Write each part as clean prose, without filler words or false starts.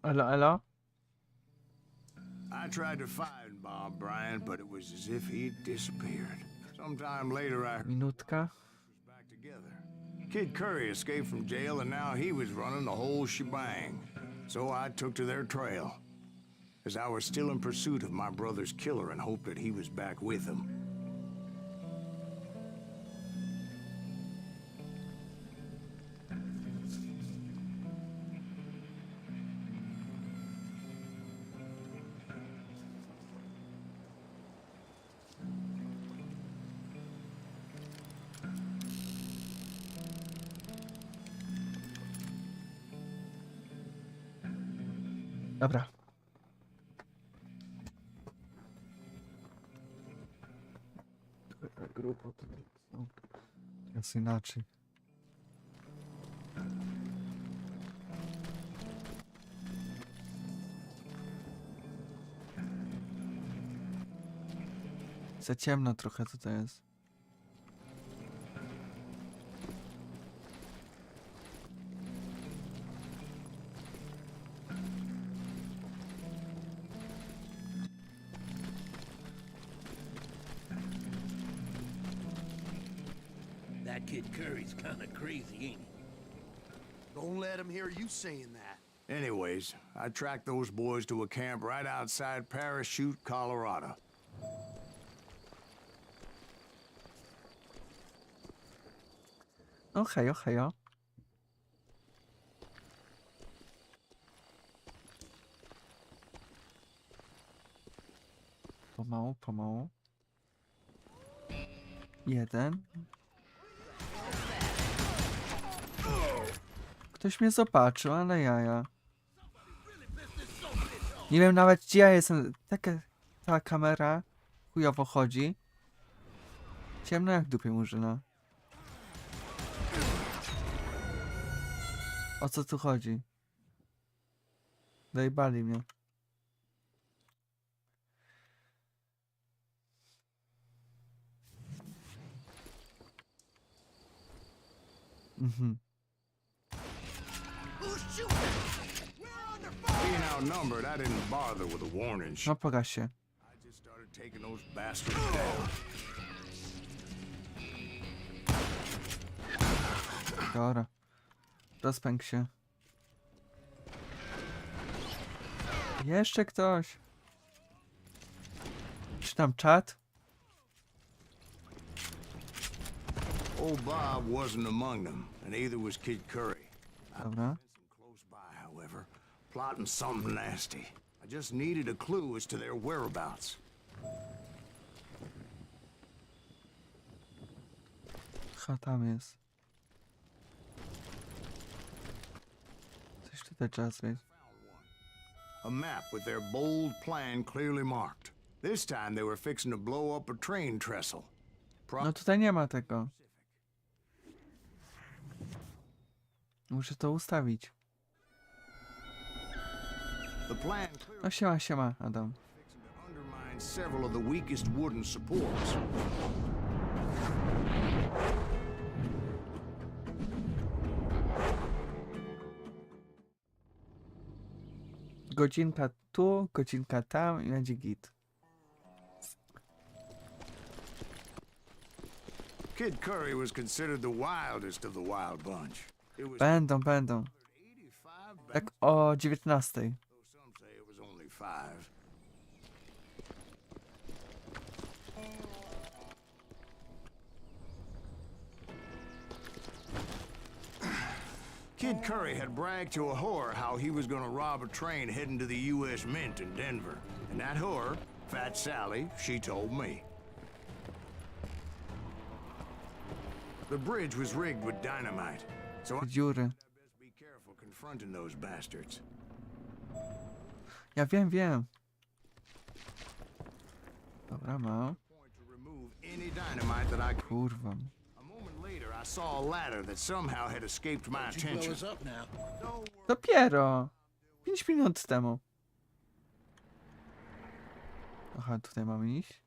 Elo, elo? I tried to find Bob Bryant, but it was as if he'd disappeared. Sometime later, I heard Minutka. was back together. Kid Curry escaped from jail, and now he was running the whole shebang. So I took to their trail, as I was still in pursuit of my brother's killer and hoped that he was back with him. Dobra. Grubo to jest inaczej. Za ciemno trochę tutaj jest. That kid Curry's kind of crazy, ain't he? Don't let him hear you saying that. Anyways, I tracked those boys to a camp right outside Parachute, Colorado. Okej, okej, o. Pomału, pomału. Jeden. Ktoś mnie zobaczył, ale jaja. Nie wiem nawet gdzie ja jestem. Ta kamera chujowo chodzi. Ciemno jak dupie murzyna. O co tu chodzi? Dojebali mnie. Mhm. Being outnumbered, I didn't bother with a warning shot. No pogaś się. I just started taking those bastards down. Dobra. Rozpęk się. Jeszcze ktoś. Czytam czat. Old Bob wasn't among them, and neither was Kid Curry. Dobra. Close by, however, plotting something nasty. I just needed a clue as to their whereabouts. Ha, tam jest. Coś tutaj trzeba zrobić. A map with their bold plan clearly marked. This time they were fixing to blow up a train trestle. No tutaj nie ma tego. Muszę to ustawić. The plan clearly No siema, siema, Adam. fixing to undermine several of the weakest wooden supports. Godzinka tu, godzinka tam i będzie git. Kid Curry was considered the wildest of the wild bunch. It was Będą. 85 Tak o 19. though some say it was only 5. Kid Curry had bragged to a whore how he was gonna rob a train heading to the U.S. Mint in Denver. And that whore, Fat Sally, she told me. The bridge was rigged with dynamite, so I Dziury. best be careful confronting those bastards. Ja wiem. Dobra, mam. Point to remove any dynamite that I could. Kurwa. A moment later, I saw a ladder that somehow had escaped my Don't you blow attention. us up now. Dopiero. 5 minut temu. Aha, tutaj mamy iść.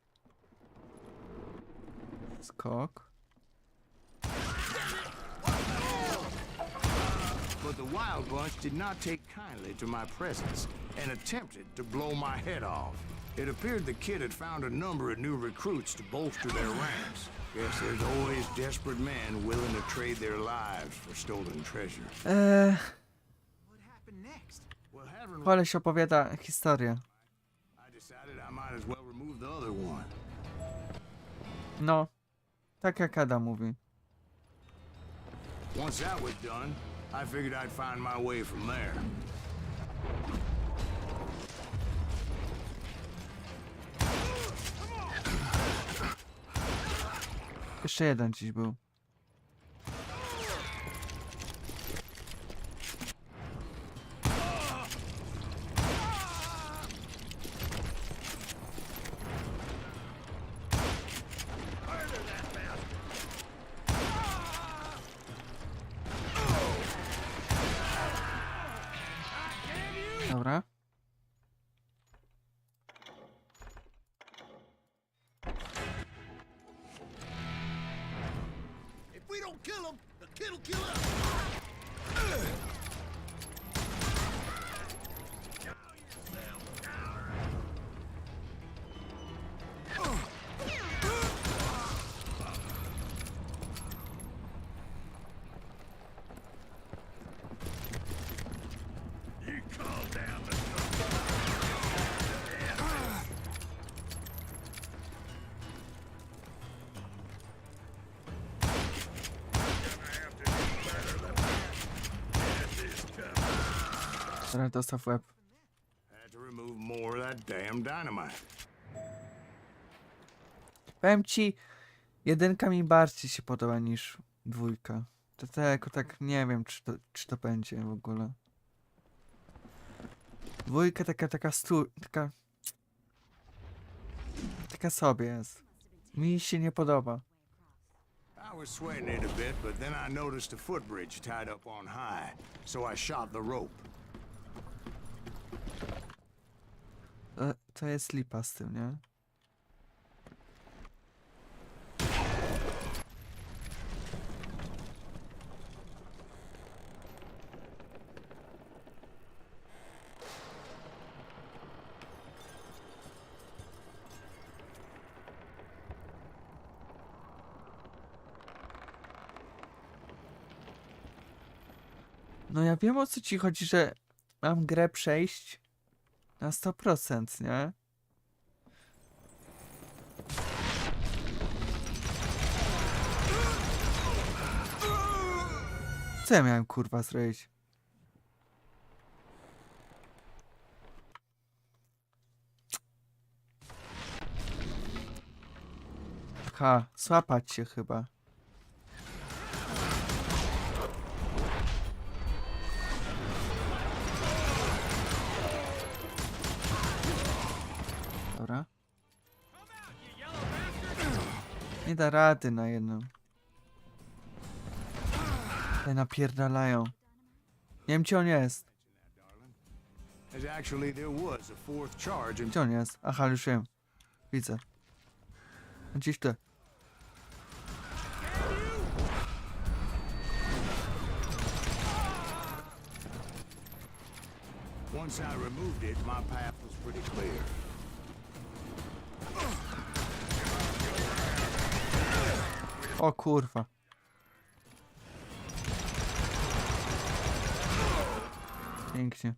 Skok. But But the Wild Bunch did not take kindly to my presence and attempted to blow my head off. It appeared the kid had found a number of new recruits to bolster their ranks. Guess there's always desperate men willing to trade their lives for stolen treasure. What happened next? Well, having Koleś opowiada historię. I decided I might as well remove the other one. No, tak jak Adam mówi. Once that was done, I figured I'd find my way from there. Jeszcze jeden dziś był. Dobra. If we don't kill him, the kid'll kill us. Teraz dostał w łeb. Had to remove more of that damn dynamite. Powiem ci, jedynka mi bardziej się podoba niż dwójka. To tylko tak nie wiem, czy to będzie w ogóle. Dwójka taka sobie jest. Mi się nie podoba. I was sweating it a bit, but then I noticed a footbridge tied up on high, so I shot the rope. To jest lipa z tym, nie? No ja wiem, o co ci chodzi, że mam grę przejść na 100%, nie? Co ja miałem kurwa zrobić? Ha, złapać się chyba. Dobra. Nie da rady na jedną. Te napierdalają. Nie wiem, gdzie on jest. As actually there was a fourth charge and Gdzie on jest? Aha, już wiem. Widzę. Gdzieś tu. once I removed it, my path was pretty clear. O kurwa. Pięknie.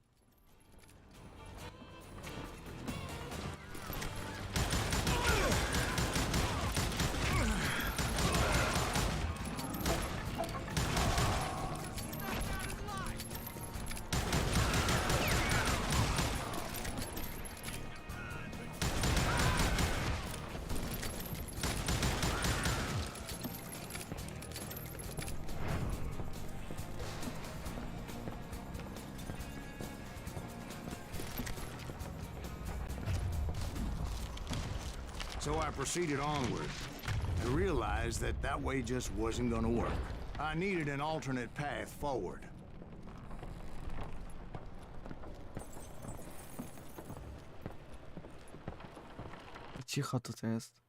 So I proceeded onward and realized that that way just wasn't gonna work. I needed an alternate path forward. Cicho tutaj jest.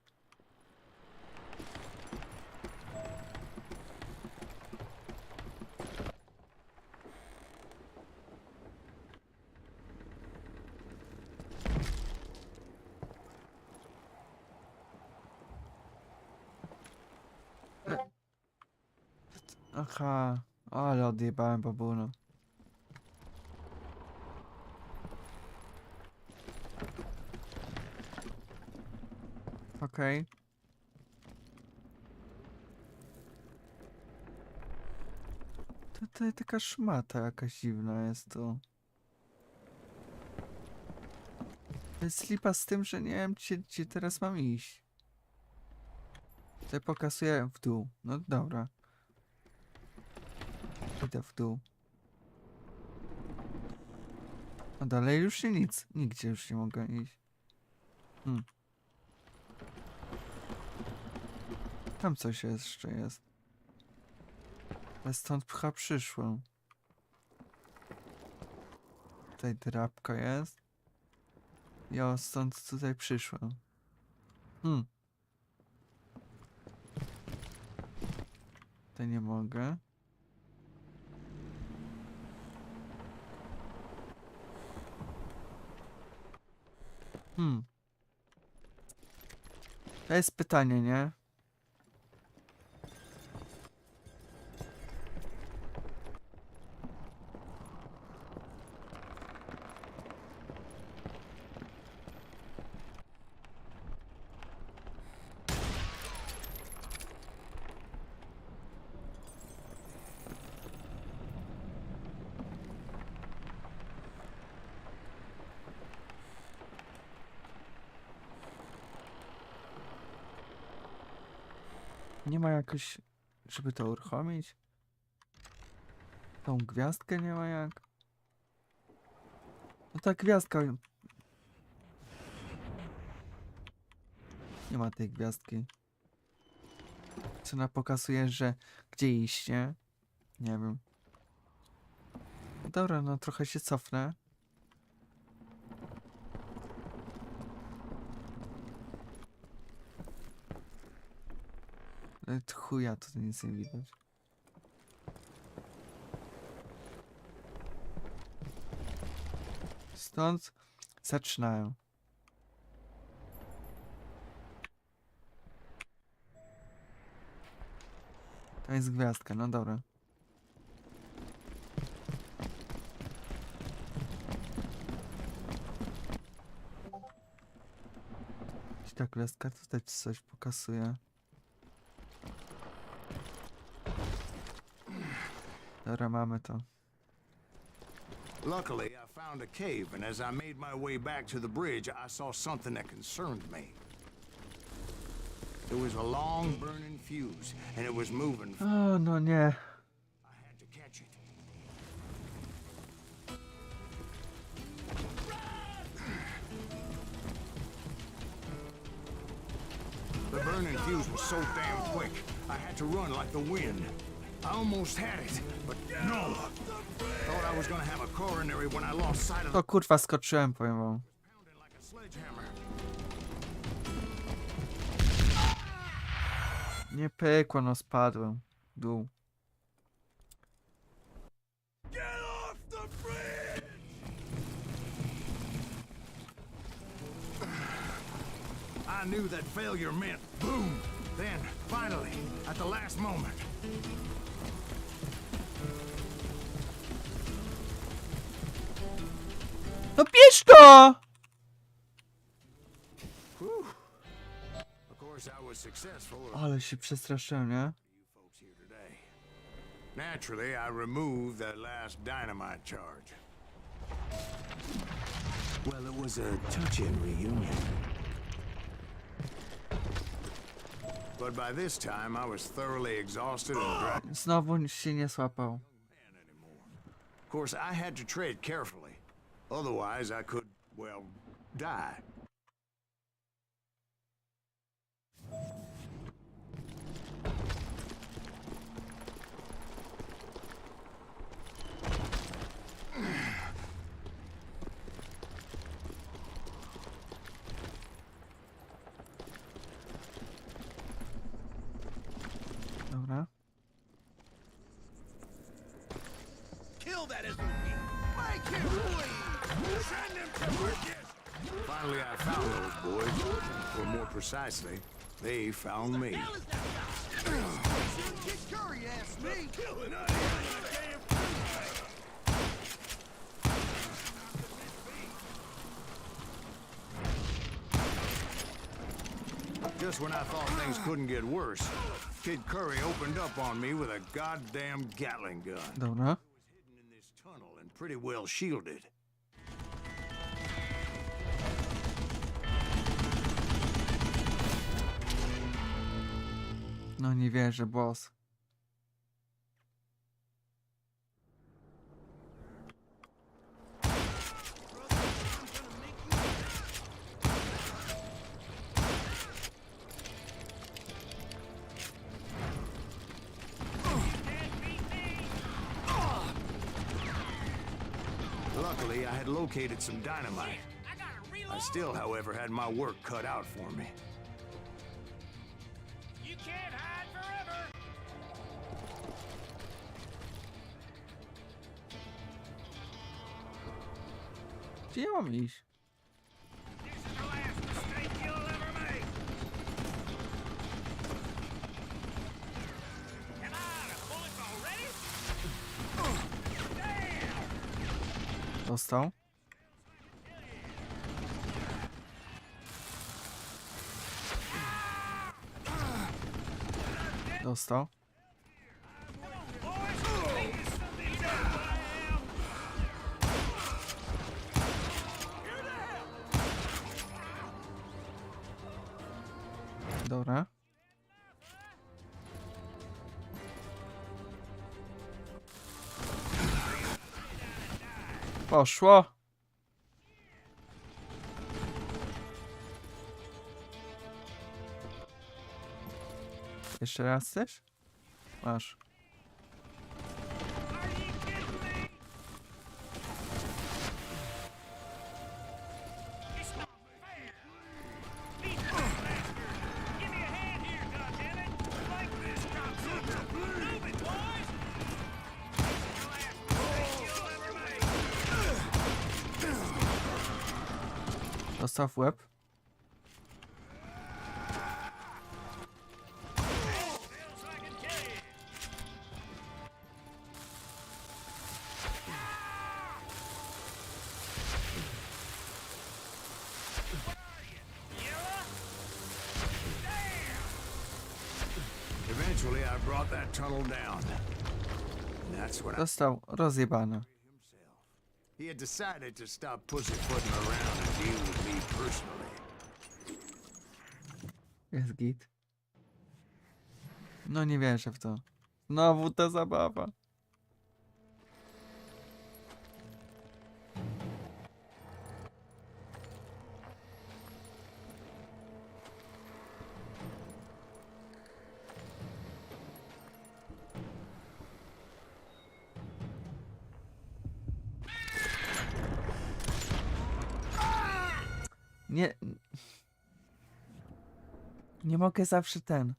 Aha, ale odjebałem babuno. Okej. Tutaj taka szmata jakaś dziwna jest tu. To jest lipa z tym, że nie wiem, gdzie teraz mam iść. Tutaj pokazuję w dół. No dobra. Idę w dół. A dalej już się nic. Nigdzie już nie mogę iść. Tam coś jeszcze jest. Ale stąd chyba przyszłem. Tutaj drabka jest. Ja stąd tutaj przyszłem. Tutaj nie mogę. To jest pytanie, nie? Nie ma jakoś, żeby to uruchomić? Tą gwiazdkę nie ma jak? No ta gwiazdka... Nie ma tej gwiazdki. Co ona pokazuje, że gdzie iść, nie? Nie wiem. Dobra, no trochę się cofnę. Nawet chuja, tutaj nic nie widać. Stąd zaczynałem. To jest gwiazdka, no dobra. I ta gwiazdka tutaj coś pokazuje. Dobra, mamy to. Luckily, I found a cave, and as I made my way back to the bridge, I saw something that concerned me. There was a long burning fuse, and it was moving. O, no nie. I had to catch it. The burning fuse was so damn quick, I had to run like the wind. I almost had it, but no. Thought I was gonna have a coronary when I lost sight of To kurwa skoczyłem, powiem wam. pounding like a sledgehammer. Nie pykło, no spadłem. W dół. I knew that failure meant boom. Then, finally, at the last moment. No bierz to! Whew. Of course, I was successful. Ale się przestraszyłem, nie? You folks here today. Naturally, I removed that last dynamite charge. Well, it was a touching reunion. But by this time, I was thoroughly exhausted and dry. Znowu się nie złapał. Of course, I had to tread carefully. Otherwise, I could, well, die. Dobra. Kill that SOB! Make him bleed! Send him to perdition! Finally, I found those boys. Or more precisely, they found me. Hell is that guy? Sure Kid Curry asked me. Killing us in the damn freeway. Just when I thought things couldn't get worse, Kid Curry opened up on me with a goddamn Gatling gun. Dobra. Hidden in this tunnel and pretty well shielded. No nie wierzę, boss. Luckily, I had located some dynamite. I still, however, had my work cut out for me. You can't hide forever. Gdzie ja mam iść? This is the last mistake you'll ever make. Come on, a bullet's already? Damn! Dostał. Dostał. Boys, make this something better than I am. Here the hell! Dobra. Poszło. Jeszcze raz chcesz? Masz. Are you kidding me? It's not fair. Beat the bastard. Give me a hand here, goddammit. Like this, cocksucker. Move it, boys. This is the last mistake you'll ever make. Dostał w łeb. Feels like a kid. Eventually, I brought that tunnel down. And that's when I Dostał rozjebane. himself. He had decided to stop pussyfooting around and deal with me personally. Jest git. No nie wierzę w to. Znowu ta zabawa. Nie. Nie mogę zawsze ten.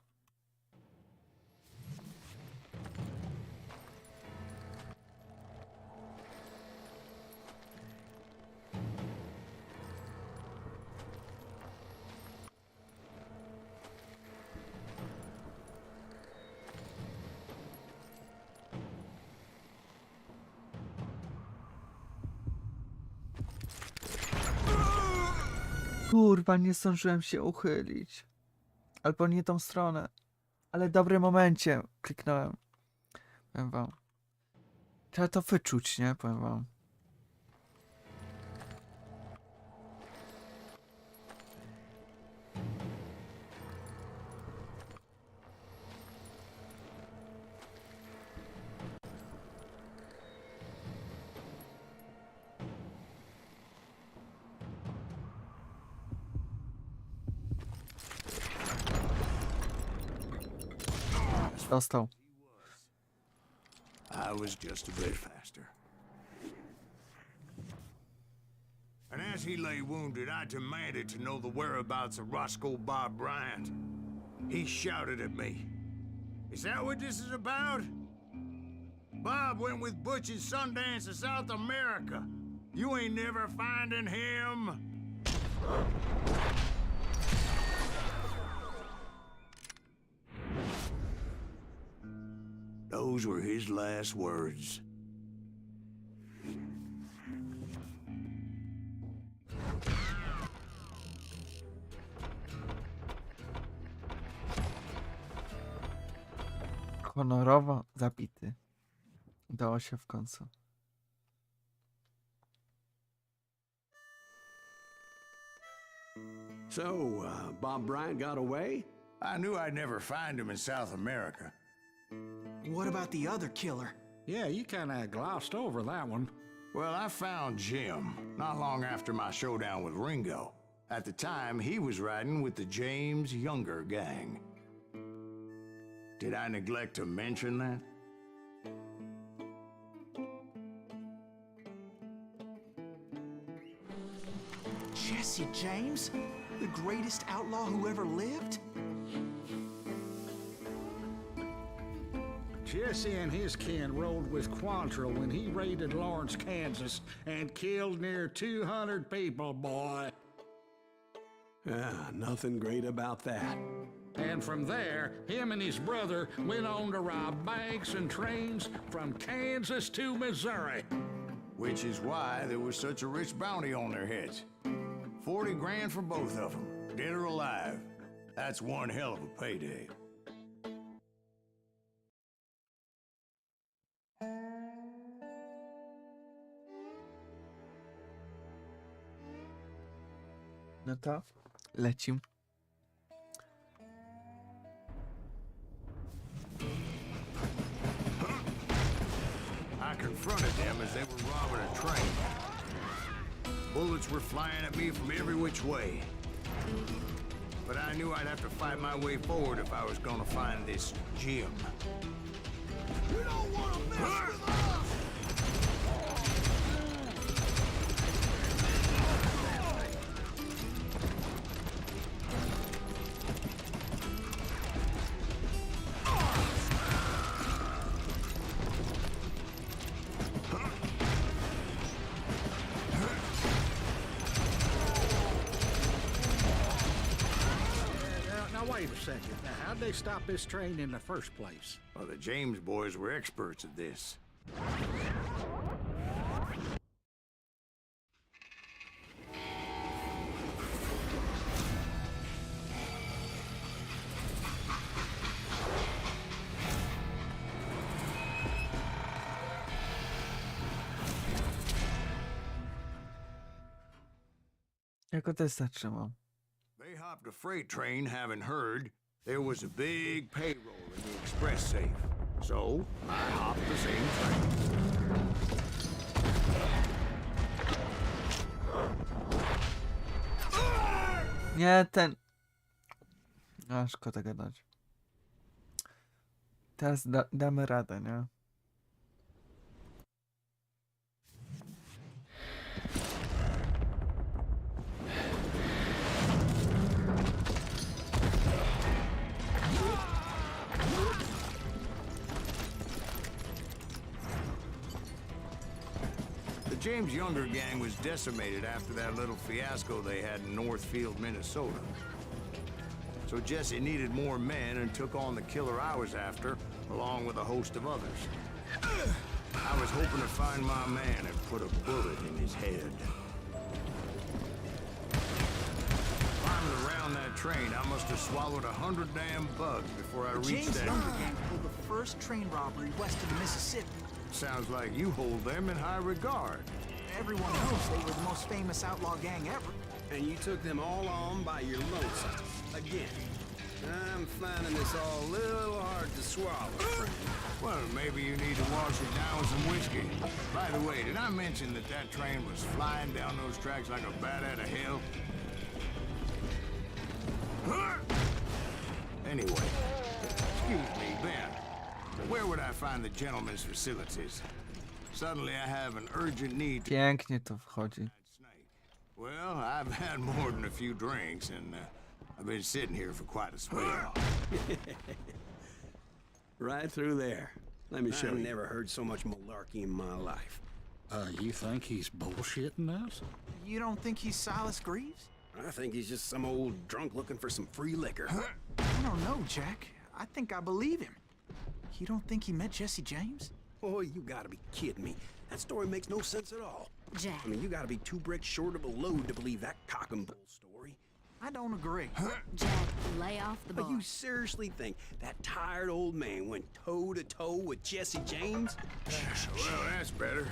Kurwa, nie zdążyłem się uchylić. Albo nie tą stronę. Ale w dobrym momencie kliknąłem. Powiem wam. Trzeba to wyczuć, nie? Powiem wam. Dostał. I was just a bit faster. And as he lay wounded, I demanded to know the whereabouts of Roscoe Bob Bryant. He shouted at me. Is that what this is about? Bob went with Butch and Sundance to South America. You ain't never finding him. Those were his last words. Honorowo zabity. Udało się w końcu. So, Bob Bryant got away? I knew I'd never find him in South America. What about the other killer? Yeah, you kind of glossed over that one. Well, I found Jim not long after my showdown with Ringo. At the time, he was riding with the James Younger gang. Did I neglect to mention that? Jesse James? The greatest outlaw who ever lived? Jesse and his kin rode with Quantrill when he raided Lawrence, Kansas, and killed near 200 people, boy. Ah, nothing great about that. And from there, him and his brother went on to rob banks and trains from Kansas to Missouri. Which is why there was such a rich bounty on their heads. 40 grand for both of them, dead or alive. That's one hell of a payday. No to lecim. I confronted them as they were robbing a train. Bullets were flying at me from every which way. But I knew I'd have to fight my way forward if I was gonna find this Jim. You don't wanna mess with us! Now, wait a second. Now, how'd they stop this train in the first place? Well, the James boys were experts at this. Jako też zatrzymał. They hopped a freight train, having heard there was a big payroll in the express safe. So, I hopped the same train. Nie, ten... A, szkoda gadać. Teraz damy radę, nie? The James Younger gang was decimated after that little fiasco they had in Northfield, Minnesota. So Jesse needed more men and took on the killer I was after, along with a host of others. I was hoping to find my man and put a bullet in his head. Climbing around that train, I must have swallowed 100 damn bugs before I The reached James that. Younger gang pulled the first train robbery west of the Mississippi. Sounds like you hold them in high regard. Everyone knows they were the most famous outlaw gang ever. And you took them all on by your lonesome. Again. I'm finding this all a little hard to swallow, friend. Well, maybe you need to wash it down with some whiskey. By the way, did I mention that that train was flying down those tracks like a bat out of hell? Anyway, excuse me, Ben. Where would I find the gentleman's facilities? Suddenly I have an urgent need to... Pięknie to wchodzi. Snake. Well, I've had more than a few drinks, and I've been sitting here for quite a spell. Right through there. Let me show I've you. never heard so much malarkey in my life. You think he's bullshitting us? You don't think he's Silas Greaves? I think he's just some old drunk looking for some free liquor. I don't know, Jack. I think I believe him. You don't think he met Jesse James? Oh, you gotta be kidding me. That story makes no sense at all. Jack, I mean, you gotta be 2 bricks short of a load to believe that cock and bull story. I don't agree. Jack, lay off the But bar. you seriously think that tired old man went toe-to-toe with Jesse James? Well, that's better.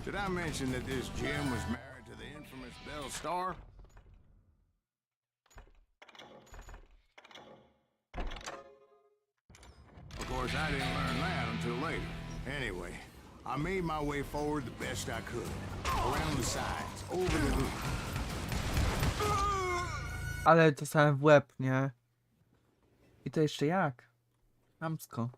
Did I mention that this Jim was married to the infamous Belle Starr? Of course, I didn't learn that until later. Anyway, I made my way forward the best I could. Around the sides, over the roof. Ale dostałem w łeb, nie? I to jeszcze jak? Chamsko.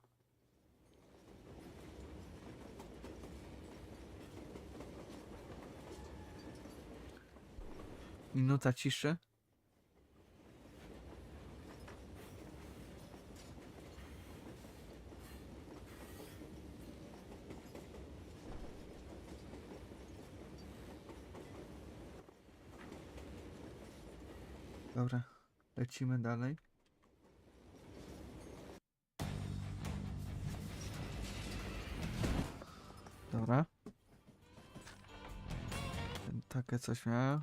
Minuta ciszy. Dobra, lecimy dalej. Dobra. Takie coś miałem.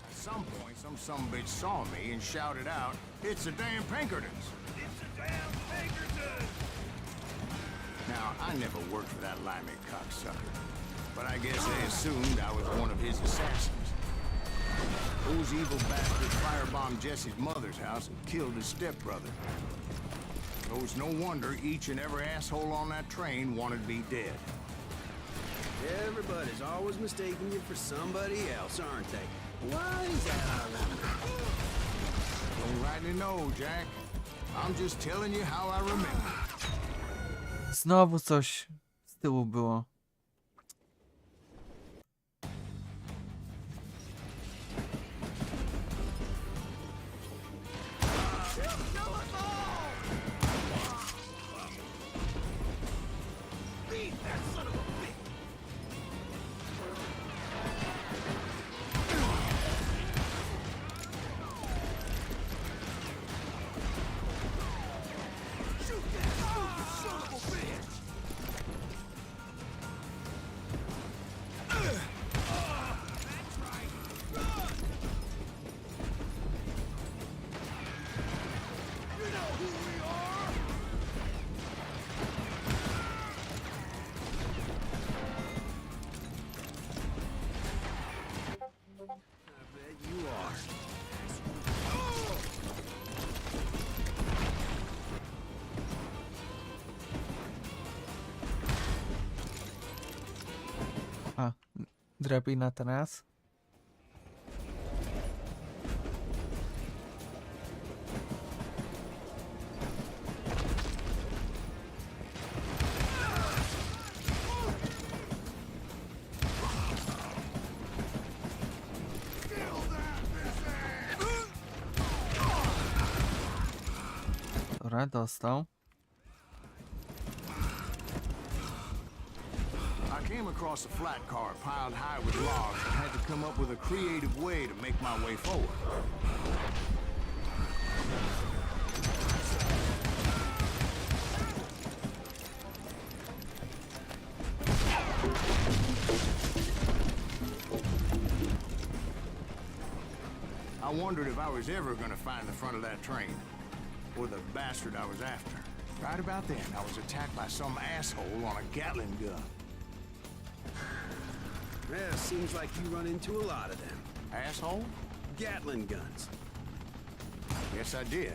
At some point, some sumbitch saw me and shouted out, "It's the damn Pinkertons!" It's a damn Pinkerton! Now, I never worked for that limey cocksucker, but I guess they assumed I was one of his assassins. Those evil bastards firebombed Jesse's mother's house and killed his stepbrother. So it's no wonder each and every asshole on that train wanted me dead. Everybody's always mistaking you for somebody else, aren't they? Why is that, I wonder? Don't rightly know, Jack. I'm just telling you how I remember. Znowu coś z tyłu było. A, drabina teraz. Dobra, dostał. I came across a flat car piled high with logs and had to come up with a creative way to make my way forward. I wondered if I was ever going to find the front of that train, or the bastard I was after. Right about then, I was attacked by some asshole on a Gatling gun. Yeah, seems like you run into a lot of them. Asshole? Gatling guns. Yes, I did.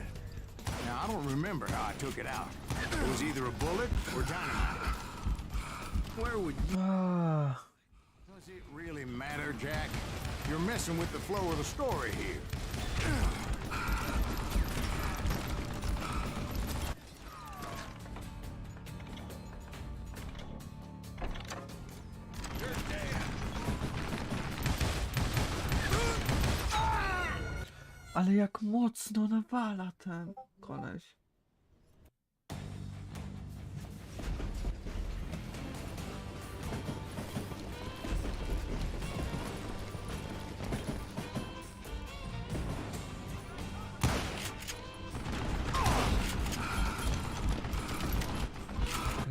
Now, I don't remember how I took it out. It was either a bullet or dynamite. Where would you... Ah, Does it really matter, Jack? You're messing with the flow of the story here. ale jak mocno nawala ten koleś.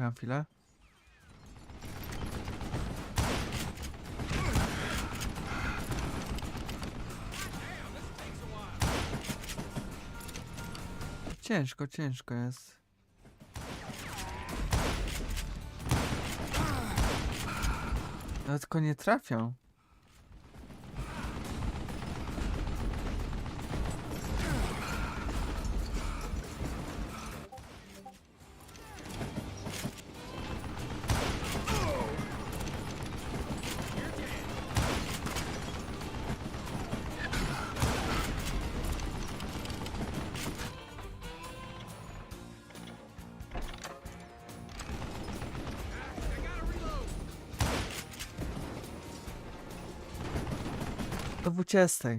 Poczekam chwilę. Ciężko jest. No tylko nie trafią. Do 20.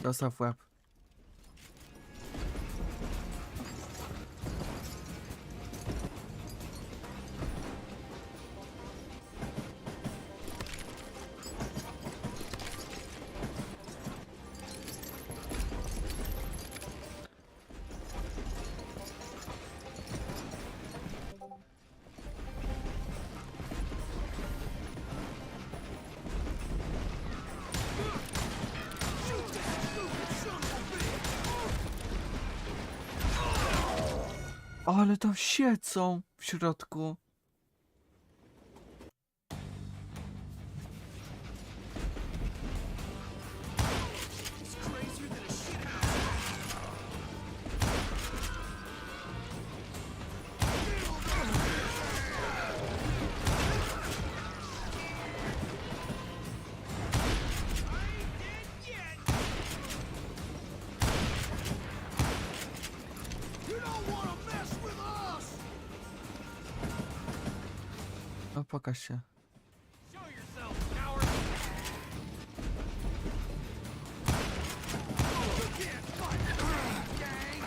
Dostał w łeb. Ale tam siedzą w środku. No pokaż się. Show yourself, coward! You can't fight me, gang!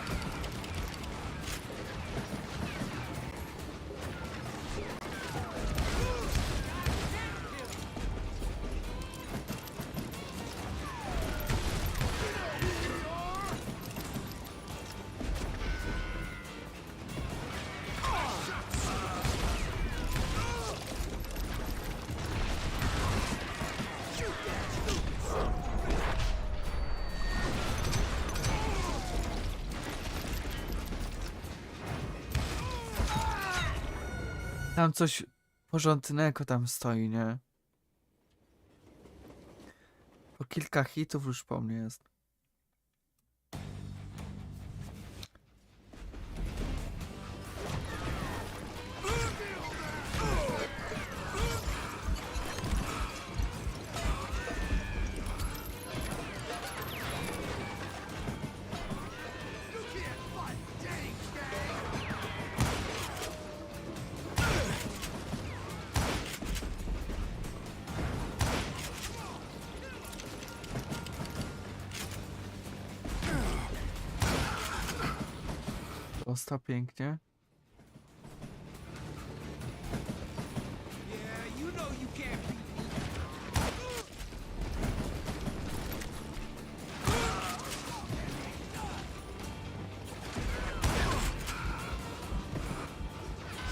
Tam coś porządnego tam stoi, nie? Po kilka hitów już po mnie jest. Dostał pięknie. Yeah, you know you can't beat me.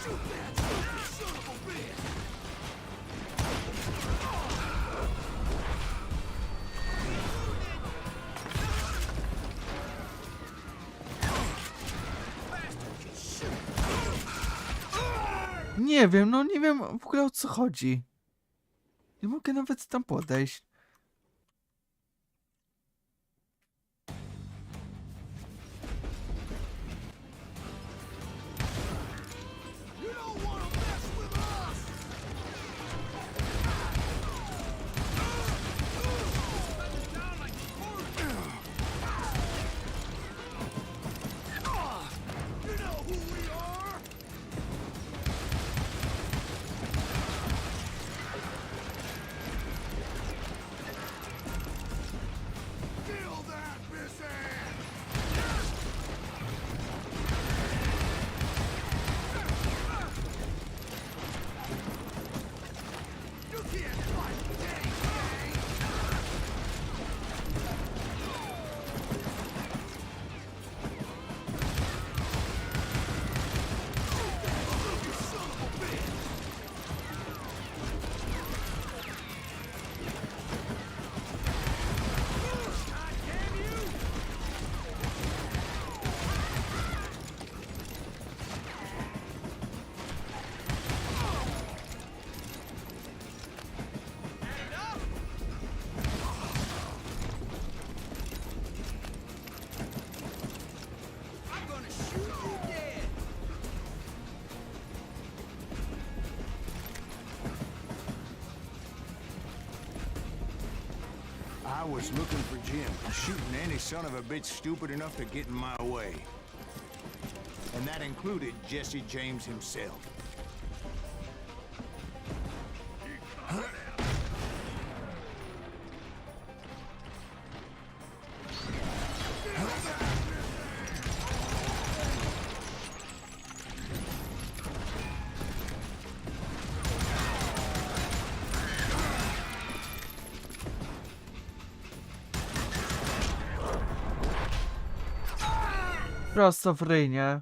Shoot that stupid son of a bitch! Nie wiem, no nie wiem w ogóle o co chodzi. Nie mogę nawet tam podejść. You don't want to mess with us! Down like you know who we are? I was looking for Jim and shooting any son of a bitch stupid enough to get in my way. And that included Jesse James himself. Prosto w ryj, nie?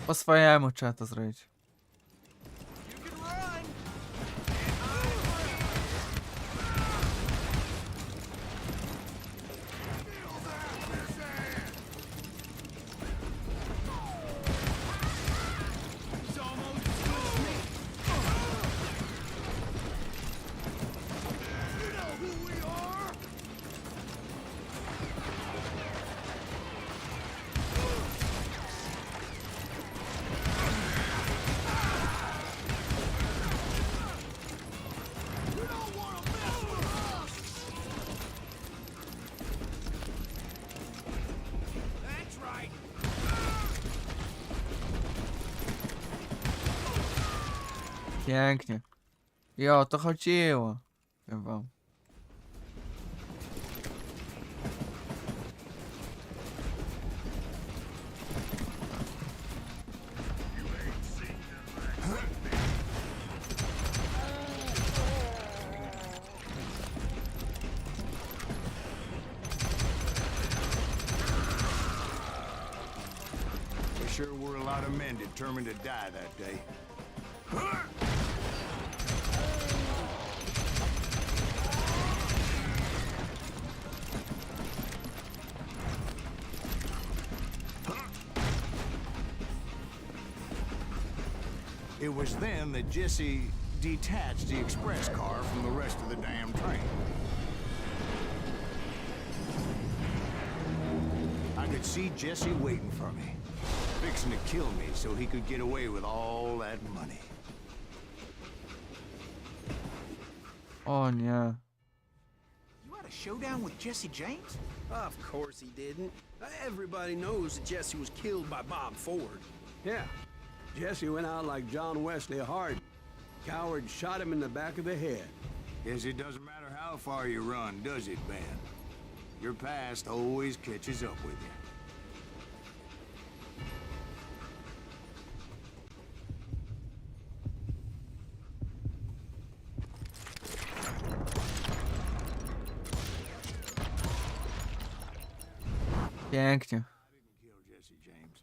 Po swojemu trzeba to zrobić. Pięknie. I o to chodziło. Wiem wam. There sure were a lot of men determined to die that day. It was then that Jesse detached the express car from the rest of the damn train. I could see Jesse waiting for me, fixing to kill me so he could get away with all that money. O nie. You had a showdown with Jesse James? Of course he didn't. Everybody knows that Jesse was killed by Bob Ford. Yeah. Jesse went out like John Wesley Hard. Coward shot him in the back of the head. Guess it doesn't matter how far you run, does it, Ben? Your past always catches up with you. Pięknie. I didn't kill Jesse James.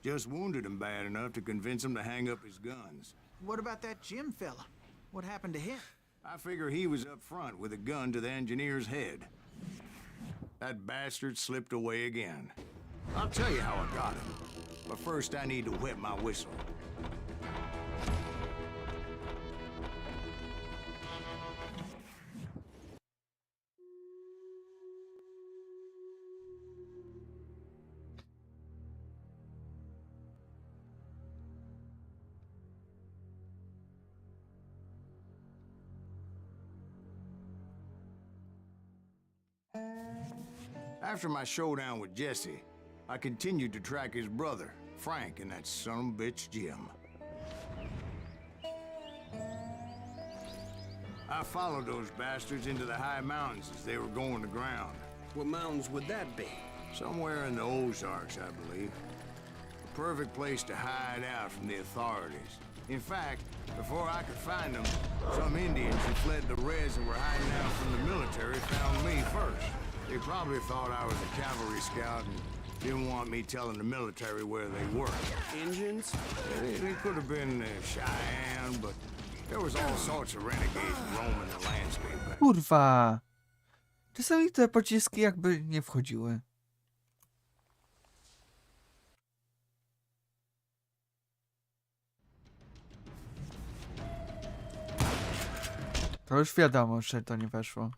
Just wounded him bad enough to convince him to hang up his guns. What about that Jim fella? What happened to him? I figure he was up front with a gun to the engineer's head. That bastard slipped away again. I'll tell you how I got him. But first I need to wet my whistle. After my showdown with Jesse, I continued to track his brother, Frank, and that son of a bitch, Jim. I followed those bastards into the high mountains as they were going to ground. What mountains would that be? Somewhere in the Ozarks, I believe. A perfect place to hide out from the authorities. In fact, before I could find them, some Indians who fled the Reds and were hiding out from the military found me first. They probably thought I was a cavalry scout and didn't want me telling the military where they were. Indians? It could have been Cheyenne, but there was all sorts of renegades roaming the landscape. Kurwa. Czasami te pociski jakby nie wchodziły. To już wiadomo, że to nie weszło.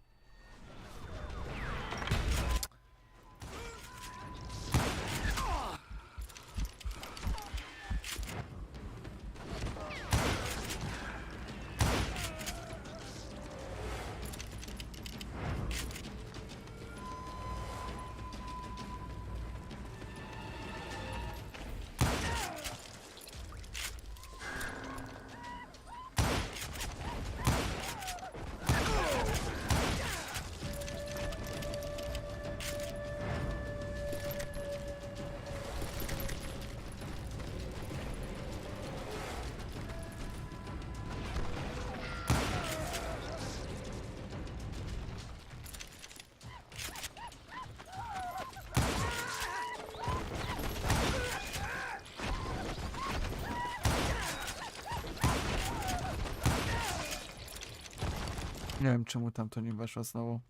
Nie wiem, czemu tam to nie weszło znowu.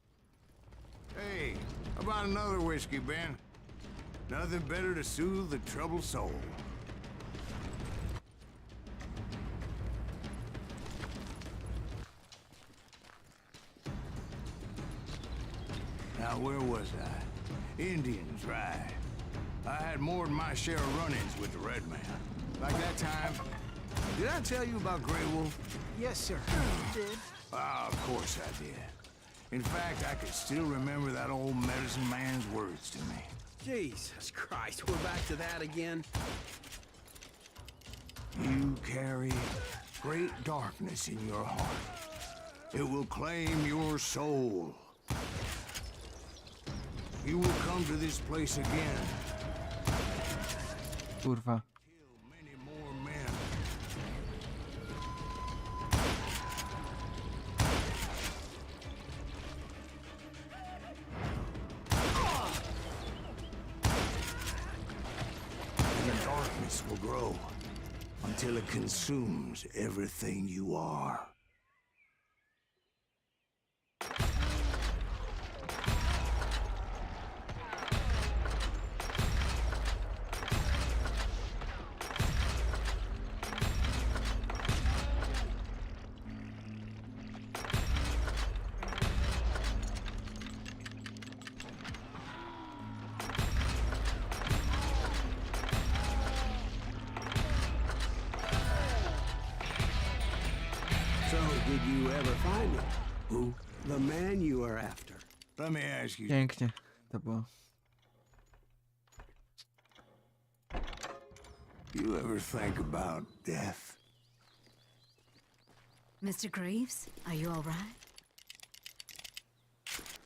Hey, how about another whiskey, Ben? Nothing better to soothe the troubled soul. Now, where was I? Indians, right. I had more than my share of run-ins with the Red Man. Like that time. Did I tell you about Grey Wolf? Yes, sir. You did. Ah, of course I did. In fact, I could still remember that old medicine man's words to me. Jesus Christ, we're back to that again? You carry great darkness in your heart. It will claim your soul. You will come to this place again. Kurwa. Kill many more men. And the darkness will grow until it consumes everything you are. So, did you ever find him? Who? The man you are after. Let me ask you. Pięknie to było. You ever think about death? Mr. Greaves, are you all right?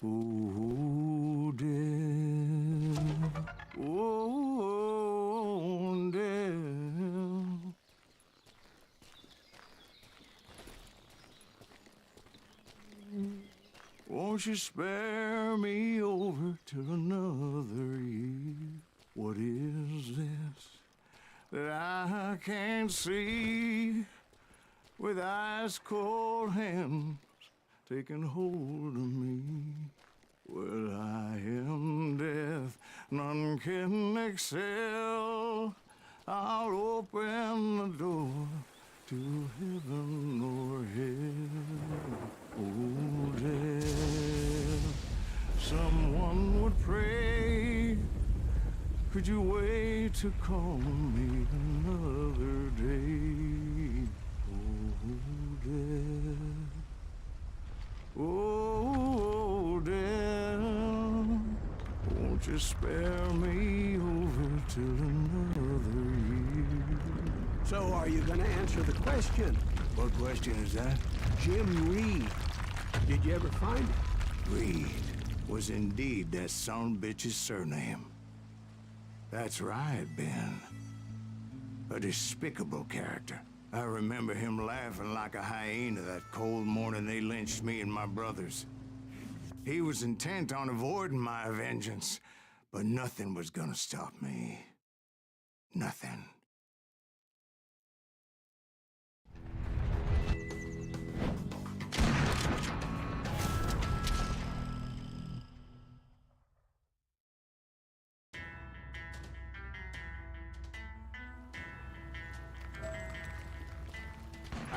Ooh, death. Ooh, death. Won't you spare me over till another year? What is this that I can't see with ice cold hands taking hold of me? Well, I am death, none can excel. I'll open the door to heaven or hell. Oh, death, someone would pray. Could you wait to call me another day? Oh, death. Oh, death, won't you spare me over till another year? So, are you gonna answer the question? What question is that? Jim Reed. Did you ever find him? Reed was indeed that son bitch's surname. That's right, Ben. A despicable character. I remember him laughing like a hyena that cold morning they lynched me and my brothers. He was intent on avoiding my vengeance, but nothing was gonna stop me. Nothing.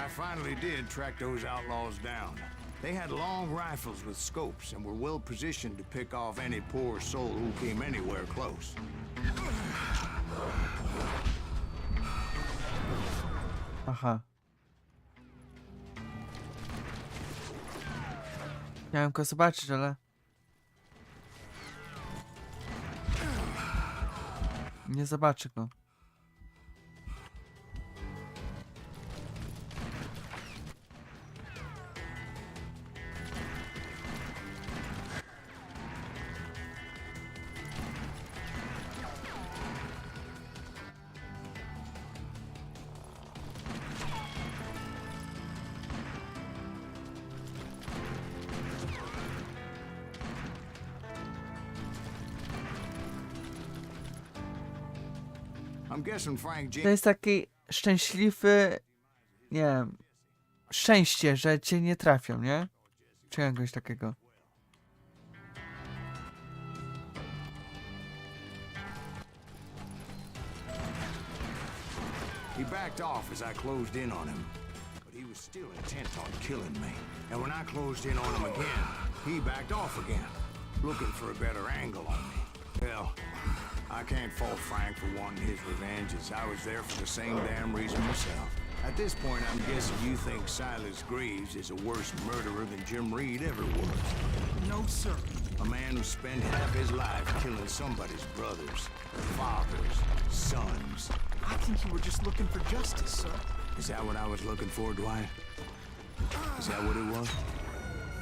I finally did track those outlaws down. They had long rifles with scopes and were well positioned to pick off any poor soul who came anywhere close. Aha. Miałem go zobaczyć, ale... Nie zobaczę go. I'm guessing Frank To James... jest taki szczęśliwy... Nie wiem... Szczęście, że cię nie trafią, nie? Czy czegoś takiego. He backed off as I closed in on him, but he was still intent on killing me. And when I closed in on him again, he backed off again, looking for a better angle on me. Well, I can't fault Frank for wanting his revenge, as I was there for the same damn reason myself. At this point, I'm guessing you think Silas Greaves is a worse murderer than Jim Reed ever was. No, sir. A man who spent half his life killing somebody's brothers, fathers, sons. I think you were just looking for justice, sir. Is that what I was looking for, Dwight? Is that what it was?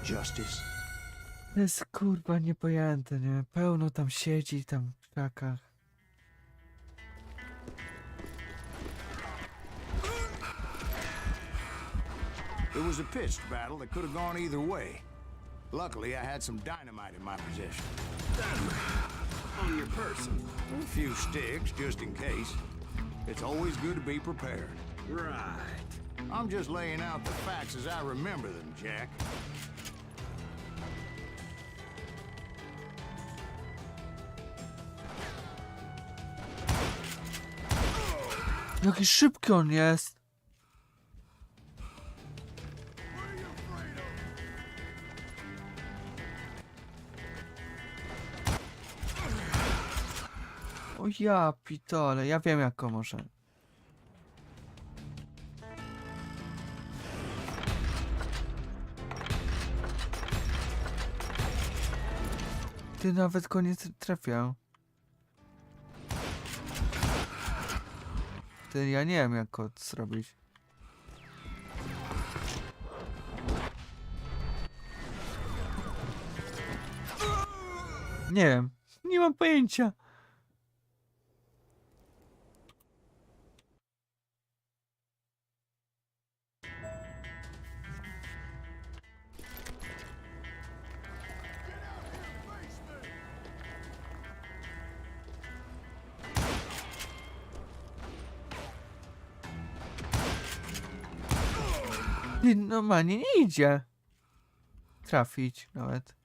Justice? To jest kurwa niepojęte, nie? Pełno tam siedzi, tam w krakach. It was a pitched battle that could have gone either way. Luckily, I had some dynamite in my possession. On your person. A few sticks, just in case. It's always good to be prepared. Right. I'm just laying out the facts as I remember them, Jack. Jaki szybki on jest. O ja pitole, ja wiem jak go może. Ty nawet go nie trafiał. Ty, ja nie wiem jak go zrobić. Nie wiem, nie mam pojęcia. Normalnie nie idzie trafić nawet.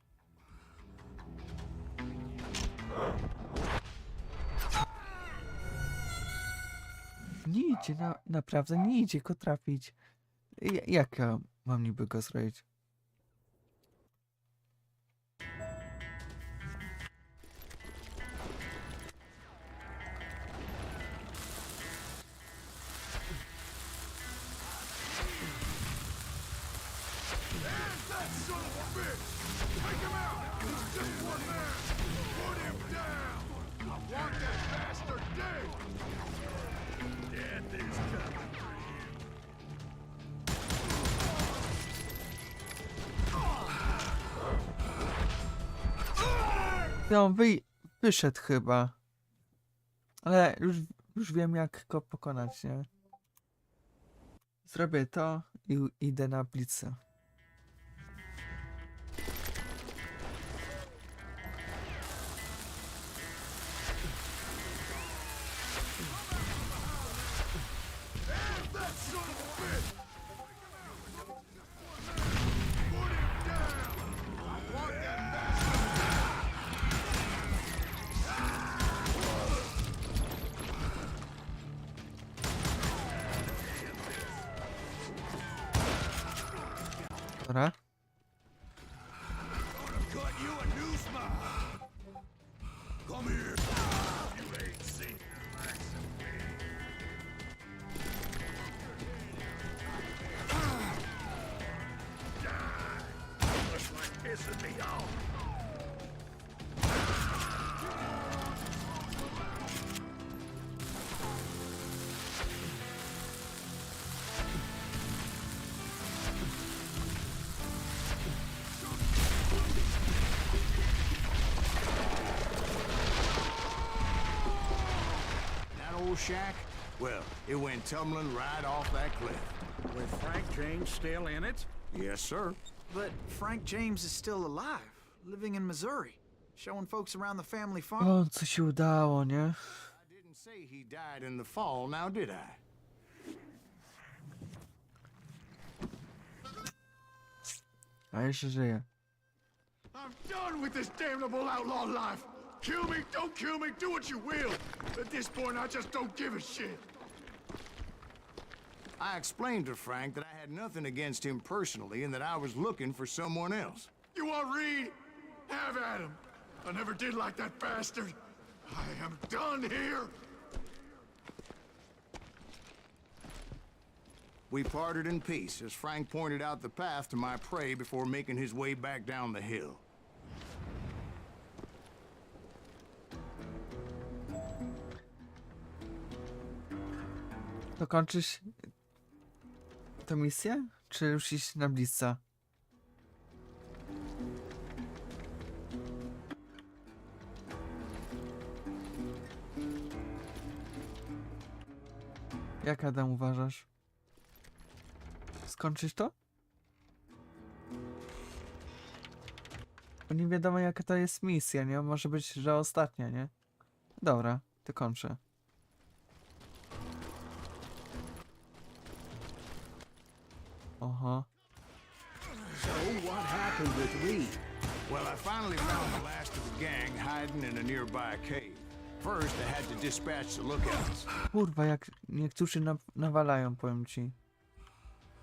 Nie idzie, naprawdę nie idzie go trafić. Jak ja mam niby go zrobić? No, wyszedł chyba. Ale już wiem jak go pokonać, nie? Zrobię to i idę na blitzę. Dobra. Cut you a new smile. Come here. You ain't seen your likes of me. Die. Looks like pissing me off. That old shack? Well, it went tumbling right off that cliff. With Frank James still in it? Yes, sir. But Frank James is still alive, living in Missouri, showing folks around the family farm. O, co się udało, nie? I didn't say he died in the fall, now did I? A jeszcze żyje. I'm done with this damnable outlaw life. Kill me, don't kill me, do what you will. At this point, I just don't give a shit. I explained to Frank that I had nothing against him personally and that I was looking for someone else. You want Reed? Have at him. I never did like that bastard. I am done here. We parted in peace as Frank pointed out the path to my prey before making his way back down the hill. Dokończyć tę misję? Czy już iść na blizca? Jak, Adam, uważasz? Skończysz to? Bo nie wiadomo, jaka to jest misja, nie? Może być, że ostatnia, nie? Dobra, to kończę. Oho. So what happened with Reed? Well, I finally found the last of the gang hiding in a nearby cave. First, I had to dispatch the lookouts. Kurwa, jak niektórzy nawalają, powiem ci.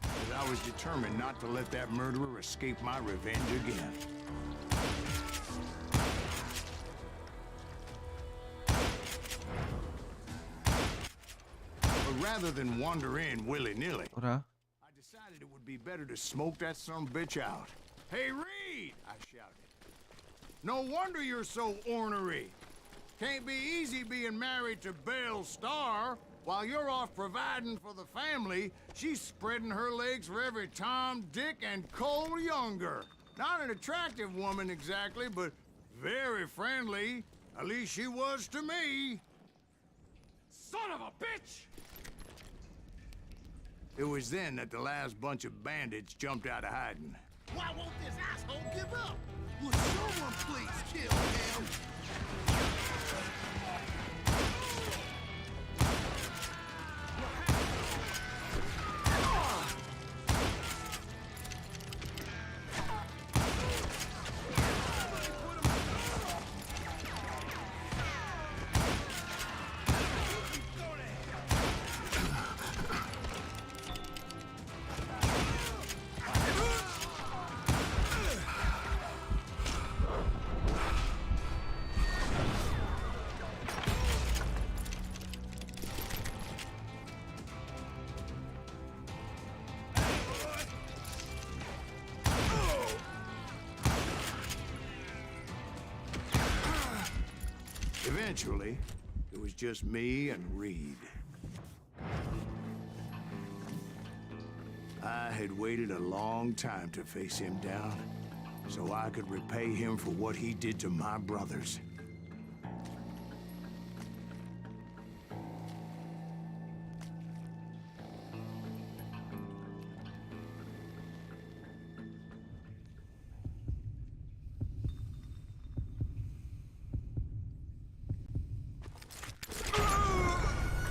But I was determined not to let that murderer escape my revenge again. But rather than wander in willy-nilly, Dobra. I decided it would be better to smoke that son-of-a-bitch out. Hey, Reed! I shouted. No wonder you're so ornery. Can't be easy being married to Belle Starr. While you're off providing for the family, she's spreading her legs for every Tom, Dick, and Cole Younger. Not an attractive woman exactly, but very friendly. At least she was to me. Son of a bitch! It was then that the last bunch of bandits jumped out of hiding. Why won't this asshole give up? Will someone please kill him? Eventually, it was just me and Reed. I had waited a long time to face him down, so I could repay him for what he did to my brothers.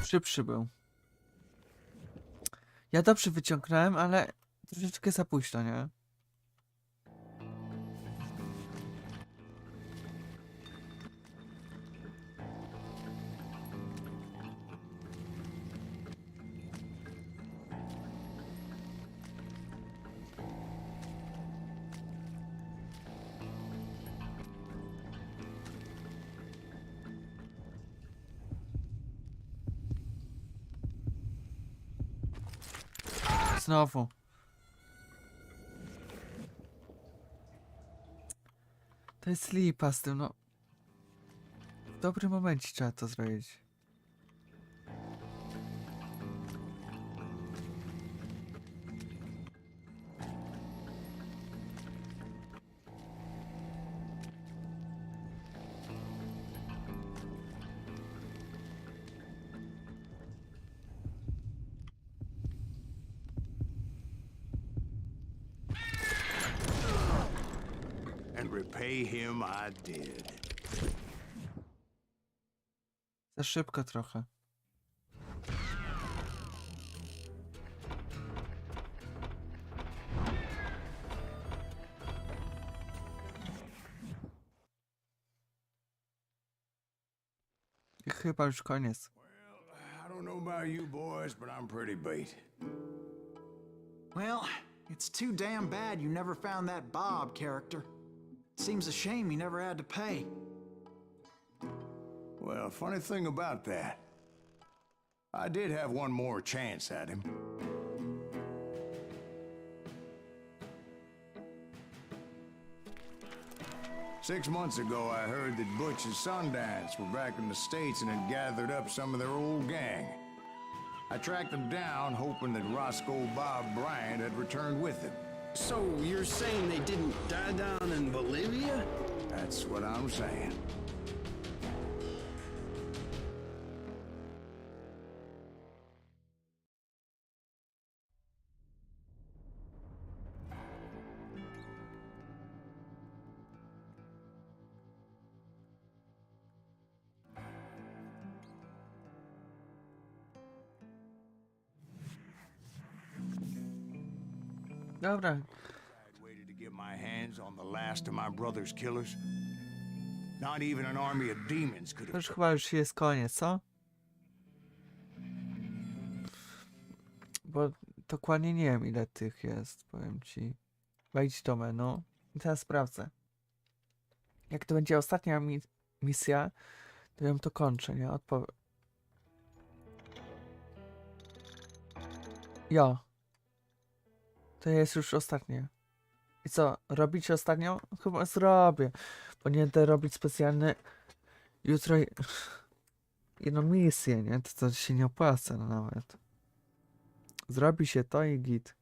Szybszy był. Ja dobrze wyciągnąłem, ale troszeczkę za późno, nie? znowu. To jest lipa z tym, no. W dobrym momencie trzeba to zrobić. And repay him I did. Za szybko trochę. I chyba już koniec. I don't know about you boys, but I'm pretty beat. Well, it's too damn bad you never found that Bob character. Seems a shame you never had to pay. Well, funny thing about that, I did have one more chance at him. Six months ago, I heard that Butch and Sundance were back in the States and had gathered up some of their old gang. I tracked them down, hoping that Roscoe Bob Bryant had returned with them. So you're saying they didn't die down in Bolivia? That's what I'm saying. Dobra, I'd waited to get my hands on the last of my brother's killers. Not even an army of demons could to have. już chyba już jest koniec, co? Bo dokładnie nie wiem ile tych jest, powiem ci. Wejdź do menu i teraz sprawdzę. Jak to będzie ostatnia misja, to ją to kończę, nie? Jo. To jest już ostatnie. I co? Robić ostatnią? Chyba zrobię. Bo nie będę robić specjalny jutro jedną misję, nie? To się nie opłaca nawet. Zrobi się to i git.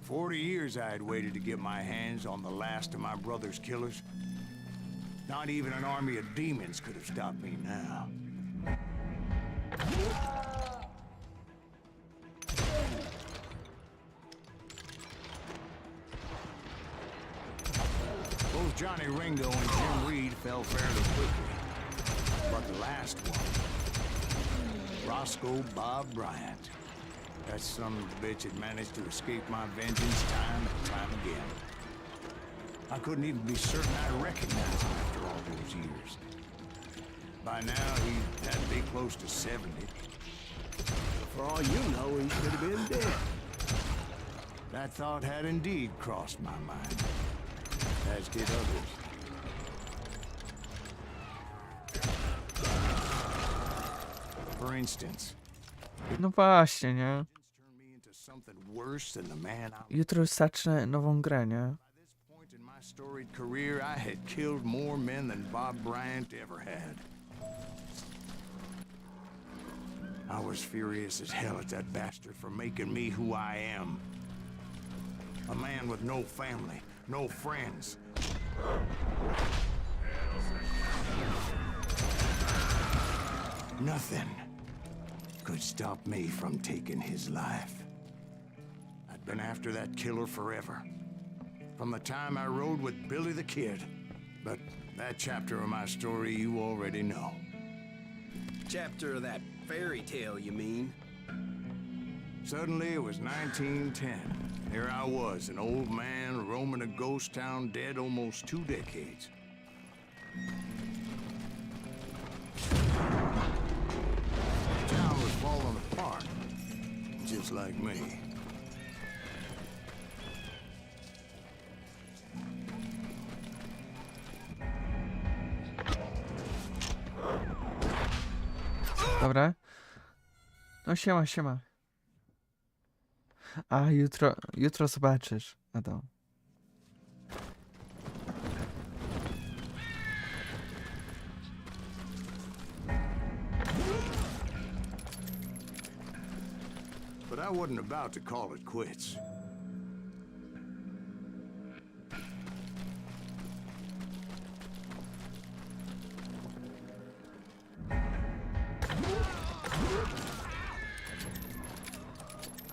For 40 years I had waited to get my hands on the last of my brother's killers. Not even an army of demons could have stopped me now. Both Johnny Ringo and Jim Reed fell fairly quickly. But the last one, Roscoe Bob Bryant, that son of a bitch had managed to escape my vengeance time and time again. I couldn't even be certain I recognized him after all those years. By now, he had to be close to 70. For all you know, he could have been dead. That thought had indeed crossed my mind, as did others. For instance, No właśnie, nie? turned me into something worse than the man I Jutro już zacznę nową grę, nie? By this point in my storied career, I had killed more men than Bob Bryant ever had. I was furious as hell at that bastard for making me who I am. A man with no family, no friends. Nothing could stop me from taking his life. I'd been after that killer forever. From the time I rode with Billy the Kid. But that chapter of my story you already know. Chapter of that fairy tale, you mean? Suddenly it was 1910. Here I was, an old man roaming a ghost town dead almost 2 decades. The town was falling apart, just like me. Dobra. No siema, siema. A jutro zobaczysz. No to. But I wasn't about to call it quits.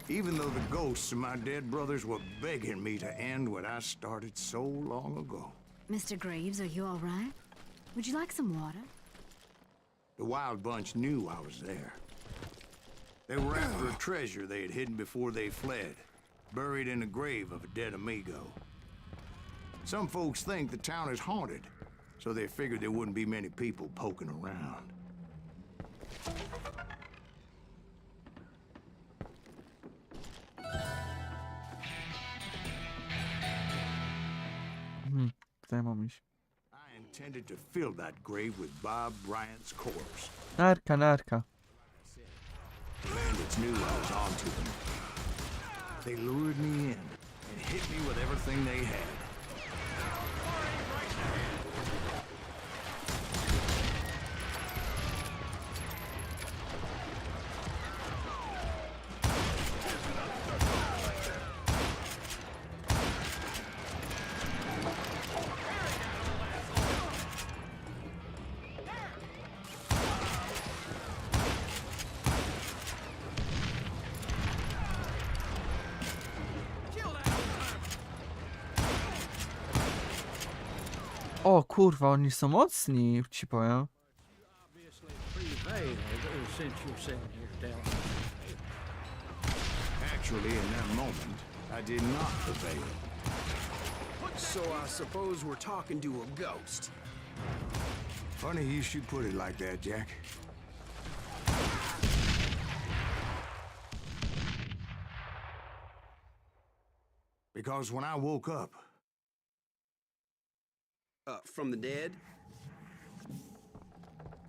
Even though the ghosts of my dead brothers were begging me to end what I started so long ago. Mr. Graves, are you all right? Would you like some water? The Wild Bunch knew I was there. They were after a treasure they had hidden before they fled, buried in the grave of a dead amigo. Some folks think the town is haunted, so they figured there wouldn't be many people poking around. Tutaj mam iść. I intended to fill that grave with Bob Bryant's corpse. Narka. The bandits knew I was onto them. They lured me in and hit me with everything they had. O kurwa, oni są mocni, ci powiem. Obviously prevailed since you're sitting here telling me. Actually, in that moment, I did not prevail. So I suppose we're talking to a ghost. Funny you should put it like that, Jack. Because when I woke up, From the dead?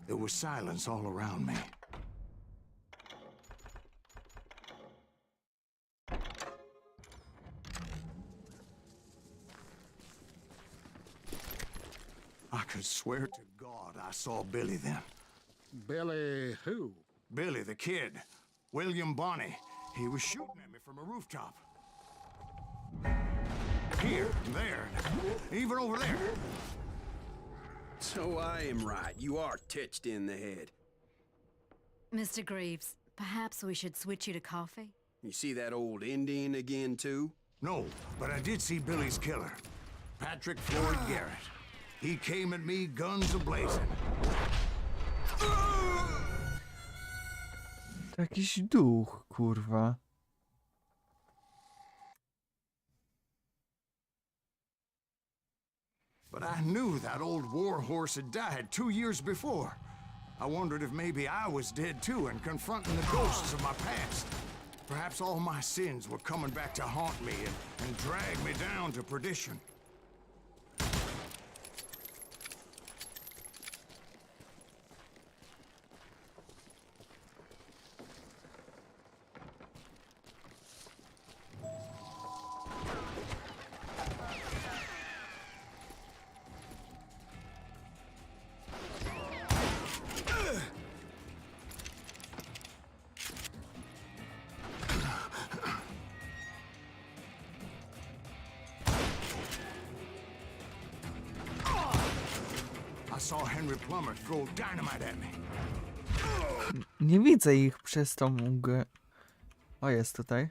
there was silence all around me. I could swear to God I saw Billy then. Billy who? Billy, the kid. William Bonney. He was shooting at me from a rooftop. Here, there, even over there. So I am right. You are titched in the head. Mr. Graves, perhaps we should switch you to coffee? You see that old Indian again, too? No, but I did see Billy's killer. Patrick Floyd Garrett. He came at me guns a-blazing. To jakiś duch, kurwa. But I knew that old war horse had died 2 years before. I wondered if maybe I was dead too and confronting the ghosts of my past. Perhaps all my sins were coming back to haunt me and drag me down to perdition. I saw Henry Plummer throw dynamite at me. Nie widzę ich przez tą mgłę. O, jest tutaj.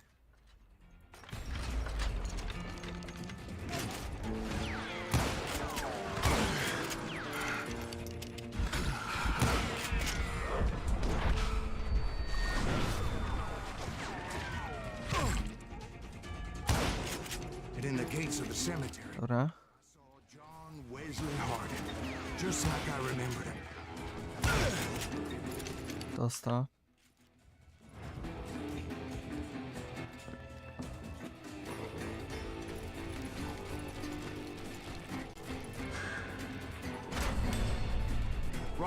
And in the gates of the cemetery, Dobra. I saw John Wesley Hardin, just like I remembered him. Dostał.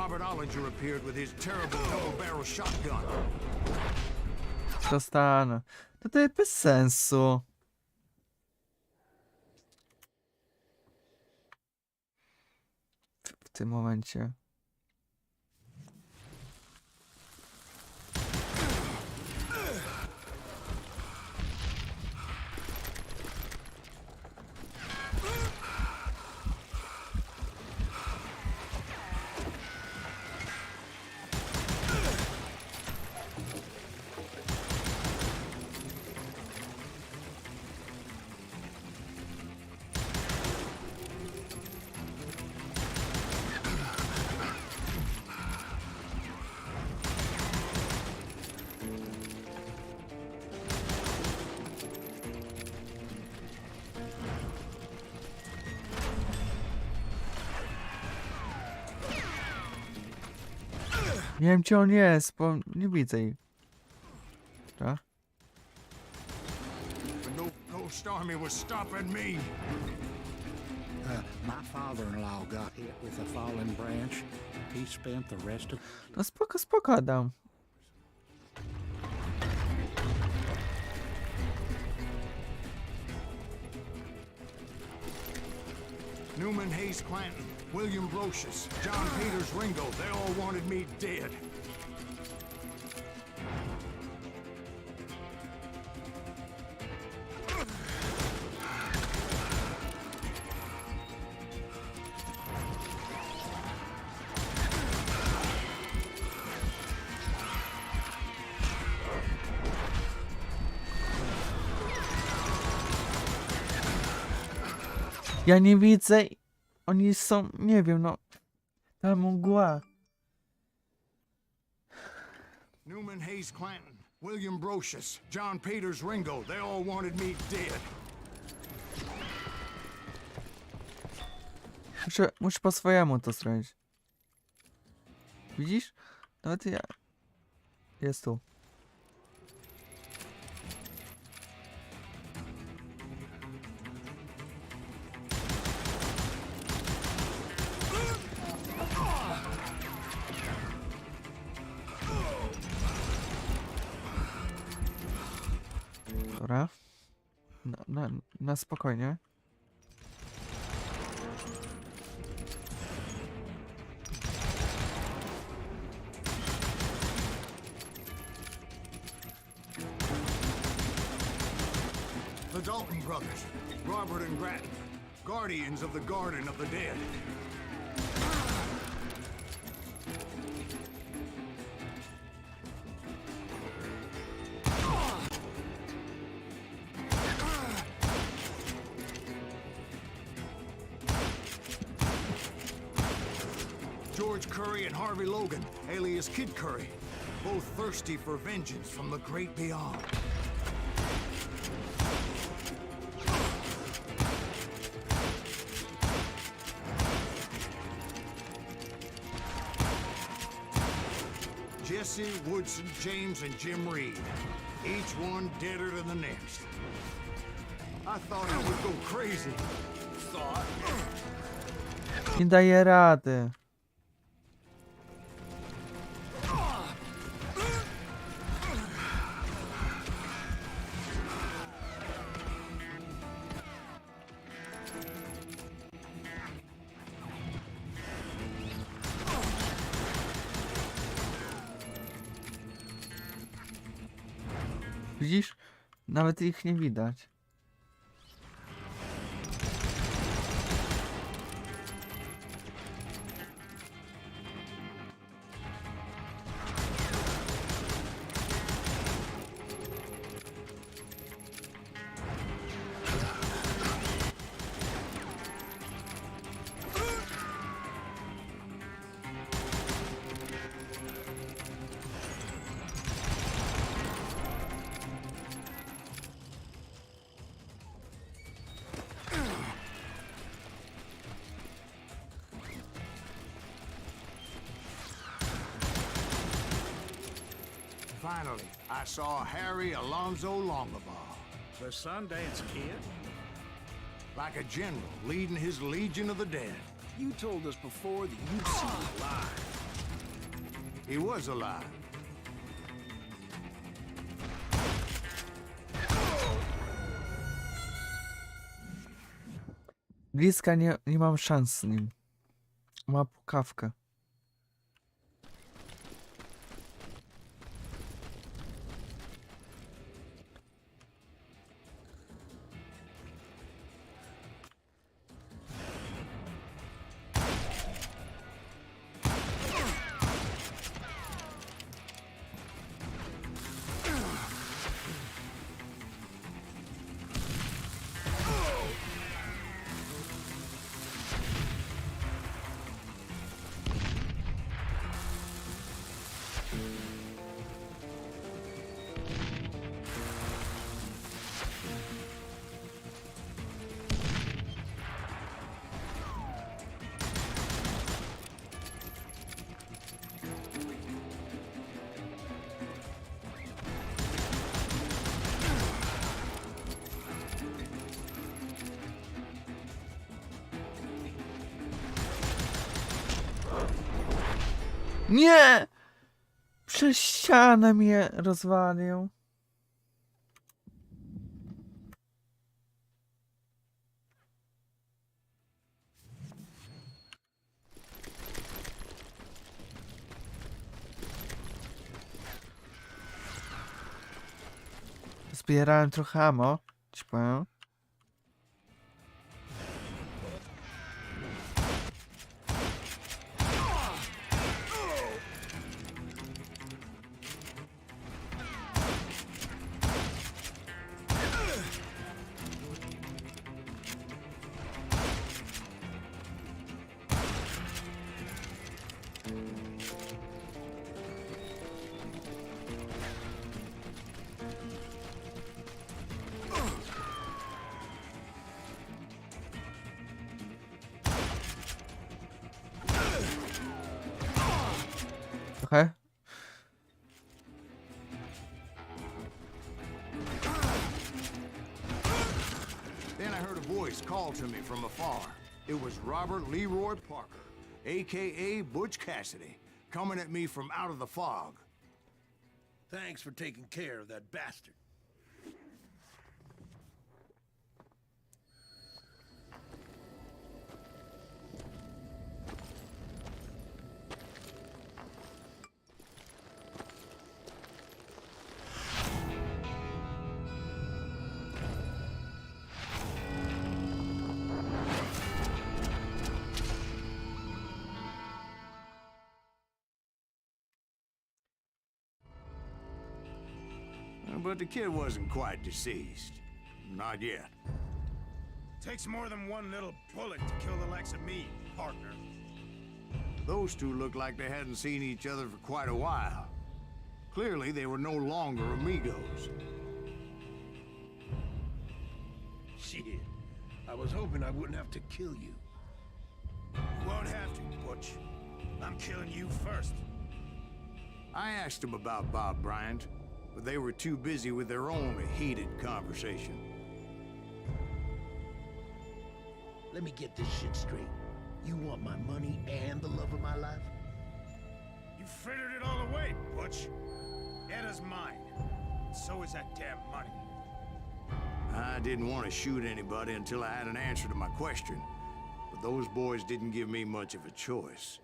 Robert Ollinger appeared with his terrible double-barrel shotgun. Dostanę. To jest bez sensu. W tym momencie. Nie wiem, gdzie on jest, bo nie widzę jej. Dobra. The Ghost Army was stopping me. My father-in-law got hit with a fallen branch. He spent the rest of... No spoko, spoko, Adam. Newman Hayes Clanton, William Brocious, John Peters Ringo, they all wanted me dead. Ja nie widzę. Oni są, nie wiem, no. Ta mgła. Newman Hayes Clanton, William Brocious, John Peters Ringo, they all wanted me dead. Muszę po swojemu to zrobić. Widzisz? Nawet ja. Jest tu. Dobra. Na spokojnie. The Dalton brothers, Robert and Grattan, guardians of the Garden of the Dead. George Curry and Harvey Logan, alias Kid Curry, both thirsty for vengeance from the great beyond. Jesse, Woodson, James, and Jim Reed. Each one deader than the next. I thought I would go crazy. Thought. Nie daję rady. Widzisz? Nawet ich nie widać. Finally, I saw Harry Alonzo Longabaugh. The Sundance Kid? Like a general leading his legion of the dead. You told us before that you'd seen him alive. He was alive. Bliska nie mam szans z nim. Ma pukawkę. Nie! Przez ścianę mnie rozwalił. Zbierałem trochę ammo. Ci powiem. Trochę. Then I heard a voice call to me from afar. It was Robert Leroy Parker, a.k.a. Butch Cassidy, coming at me from out of the fog. Thanks for taking care of that bastard. But the kid wasn't quite deceased. Not yet. Takes more than one little bullet to kill the likes of me, partner. Those two looked like they hadn't seen each other for quite a while. Clearly, they were no longer amigos. Shit. I was hoping I wouldn't have to kill you. You won't have to, Butch. I'm killing you first. I asked them about Bob Bryant, but they were too busy with their own heated conversation. Let me get this shit straight. You want my money and the love of my life? You frittered it all away, Butch. Anna's mine. So is that damn money. I didn't want to shoot anybody until I had an answer to my question, but those boys didn't give me much of a choice.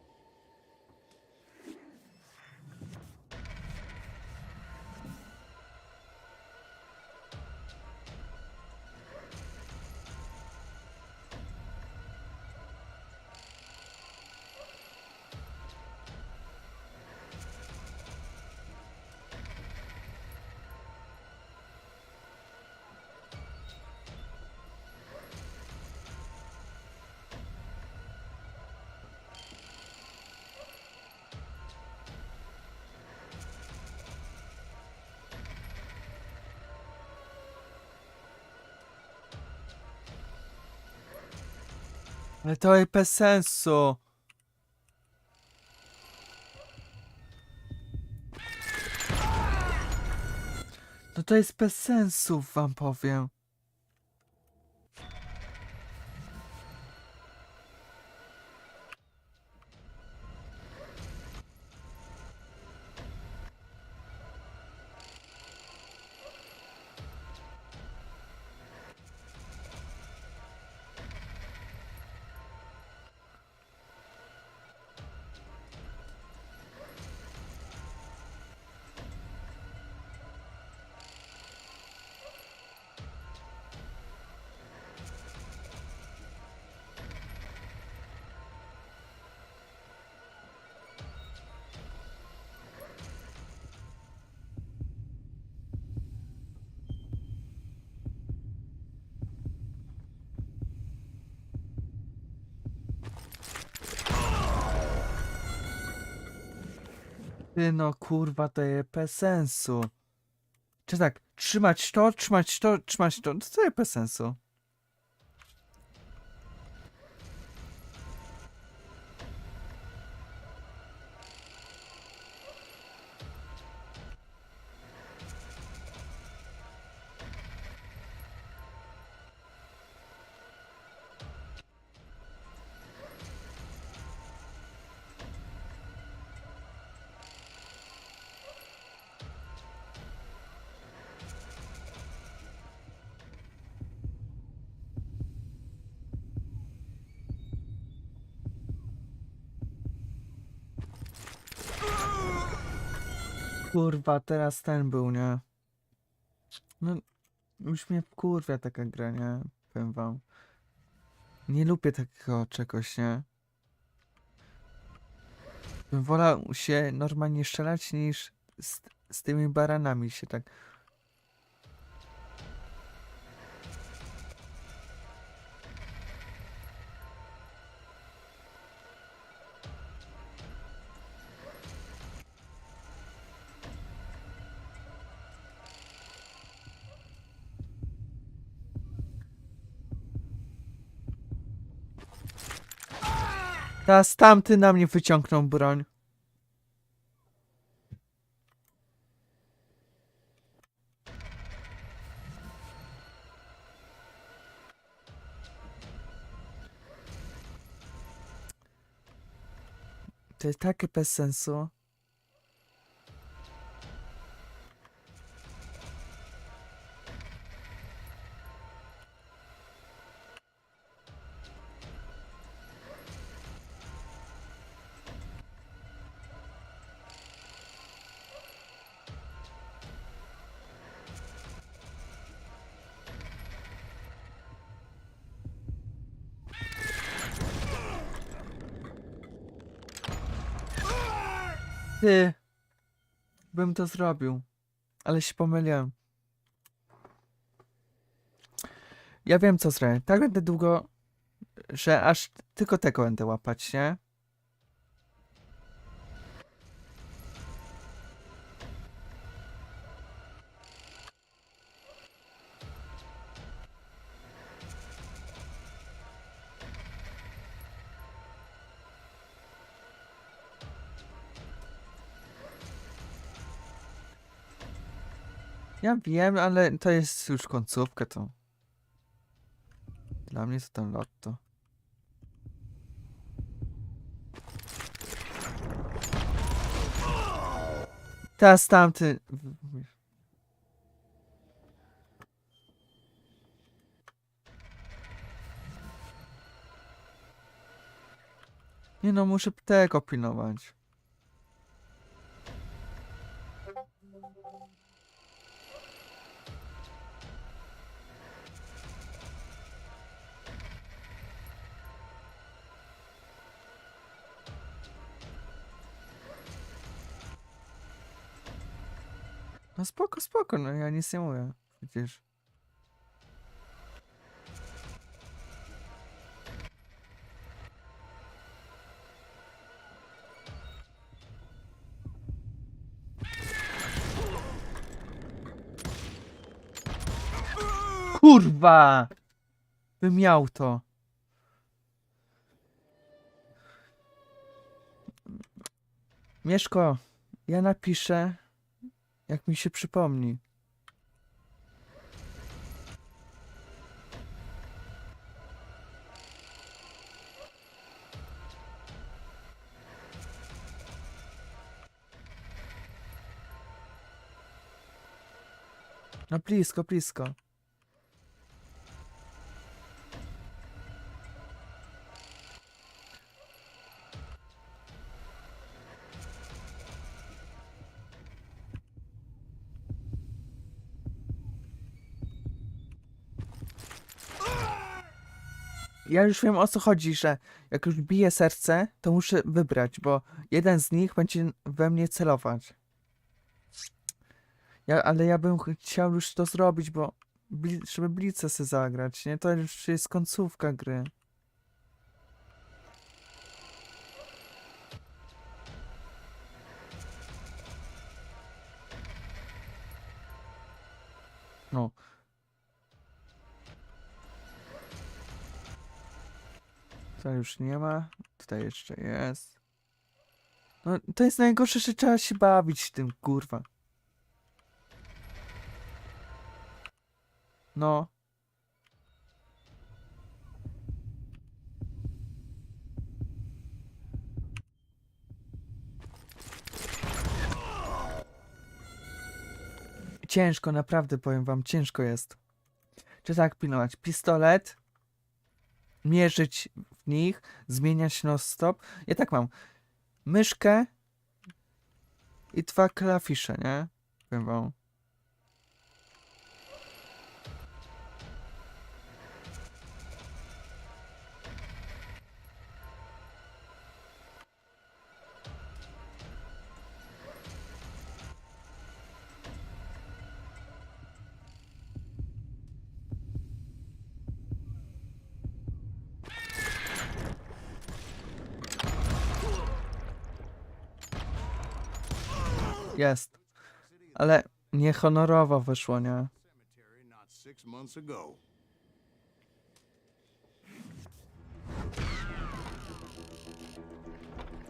Ale to jest bez sensu. No to jest bez sensu, wam powiem. Ty no kurwa, to jest bez sensu. Czy tak, trzymać to, trzymać to, trzymać to, to jest bez sensu. Kurwa, teraz ten był, nie? No, już mnie wkurwia taka gra, nie? Powiem wam. Nie lubię takiego czegoś, nie? Bym wolał się normalnie strzelać niż z tymi baranami się tak... Teraz tamty na mnie wyciągnął broń. To jest takie bez sensu. Ty, bym to zrobił, ale się pomyliłem. Ja wiem co zrobię. Tak będę długo, że aż tylko tego będę łapać, nie? Ja wiem, ale to jest już końcówka, to... Dla mnie to ten lotto. Teraz tamty... Nie no, muszę tego pilnować. No spoko, spoko, no ja nic nie mówię. Przecież. Kurwa! Bym miał to. Mieszko, ja napiszę, jak mi się przypomni. No blisko, blisko. Ja już wiem o co chodzi, że jak już bije serce, to muszę wybrać, bo jeden z nich będzie we mnie celować. Ale ja bym chciał już to zrobić, bo żeby Blitza sobie zagrać, nie? To już jest końcówka gry. No. Tutaj już nie ma. Tutaj jeszcze jest. No, to jest najgorsze, że trzeba się bawić tym, kurwa. No. Ciężko, naprawdę powiem wam, ciężko jest. Czy tak pilnować? Pistolet, mierzyć w nich, zmieniać non-stop. Ja tak mam. Myszkę i 2 klawisze, nie? Powiem wam. Jest. Ale niehonorowo wyszło, nie? Cemetery not 6 months ago.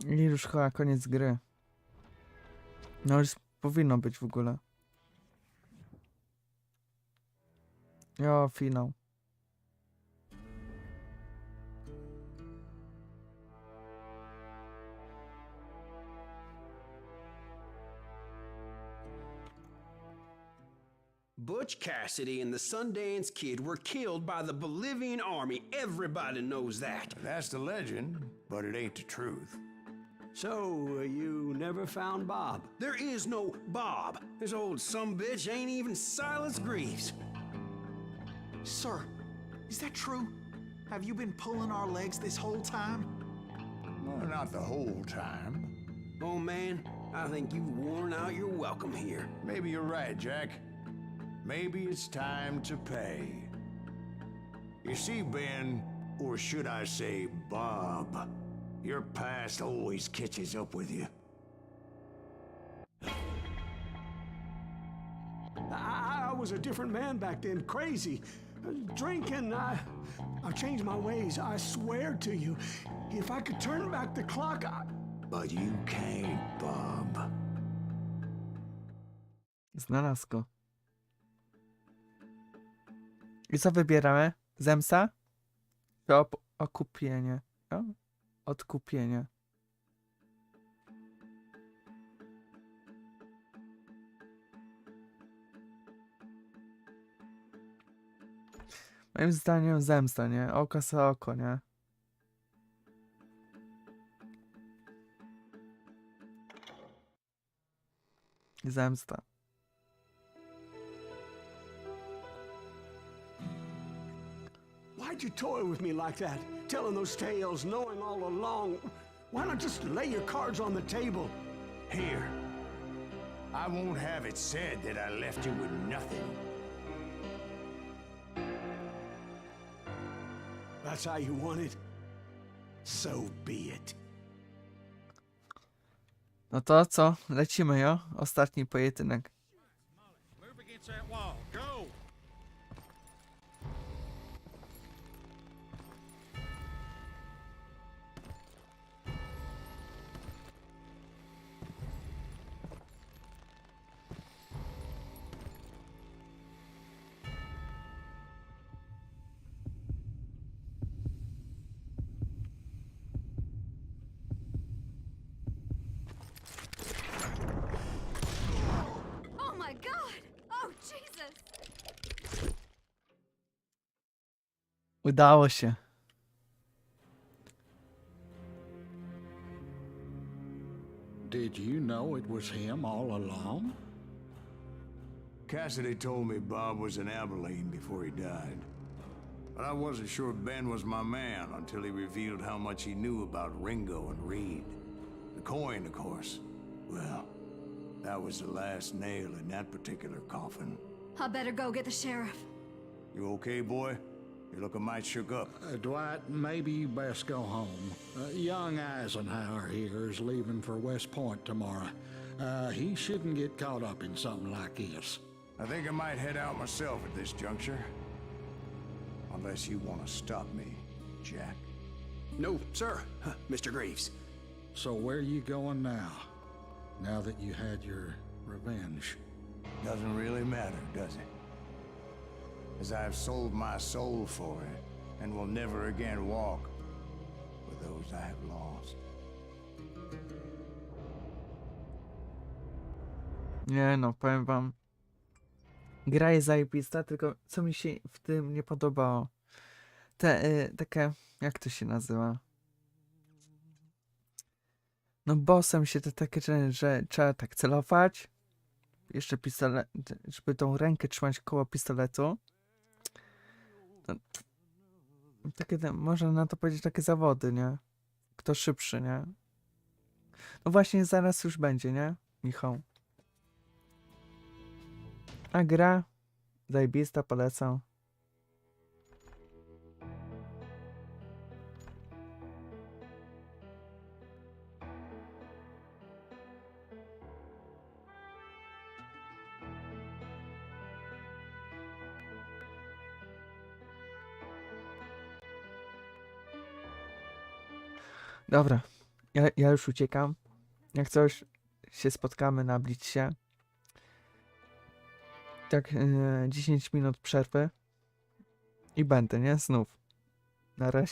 I już chyba koniec gry. No już powinno być w ogóle. Jo, finał. Butch Cassidy and the Sundance Kid were killed by the Bolivian army. Everybody knows that. That's the legend, but it ain't the truth. So, you never found Bob? There is no Bob. This old sumbitch ain't even Silas Greaves. Sir, is that true? Have you been pulling our legs this whole time? Well, not the whole time. Oh man, I think you've worn out your welcome here. Maybe you're right, Jack. Maybe it's time to pay. You see, Ben, or should I say Bob, your past always catches up with you. I was a different man back then, crazy. Drinking, I've changed my ways, I swear to you. If I could turn back the clock, But you can't, Bob. Znalazł go. I co wybieramy? Zemsta? Czy okupienie? O? Odkupienie. Moim zdaniem zemsta, nie? Oko za oko, nie? Zemsta. why'd you toy with me like that? Telling those tales, knowing all along. Why not just lay your cards on the table? Here. I won't have it said that I left you with nothing. That's how you want it? So be it. No to co? Lecimy, jo? Ostatni pojedynek. Move against that wall. Go! Oh my god! Oh Jesus! Udało się. Did you know it was him all along? Cassidy told me Bob was in Abilene before he died. But I wasn't sure Ben was my man until he revealed how much he knew about Ringo and Reed. The coin, of course. Well, that was the last nail in that particular coffin. I better go get the sheriff. You okay, boy? You're looking mighty shook up. Dwight, maybe you best go home. Young Eisenhower here is leaving for West Point tomorrow. He shouldn't get caught up in something like this. I think I might head out myself at this juncture. Unless you want to stop me, Jack. No, sir, Mr. Graves. So where you going now? Now that you had your revenge? Doesn't really matter, does it? As I've sold my soul for it, and will never again walk with those I have lost. Nie no, powiem wam. Gra jest zajebista, tylko co mi się w tym nie podobało. Te takie, jak to się nazywa? No bossem się te takie rzeczy, że trzeba tak celować. Jeszcze pistolet, żeby tą rękę trzymać koło pistoletu. No, takie, można na to powiedzieć, takie zawody, nie? Kto szybszy, nie? No właśnie zaraz już będzie, nie? Michał. A gra zajebista, polecam. Dobra, ja już uciekam. Jak coś, się spotkamy na Blitzcie. Tak 10 minut przerwy. I będę, nie? Znów. Na razie.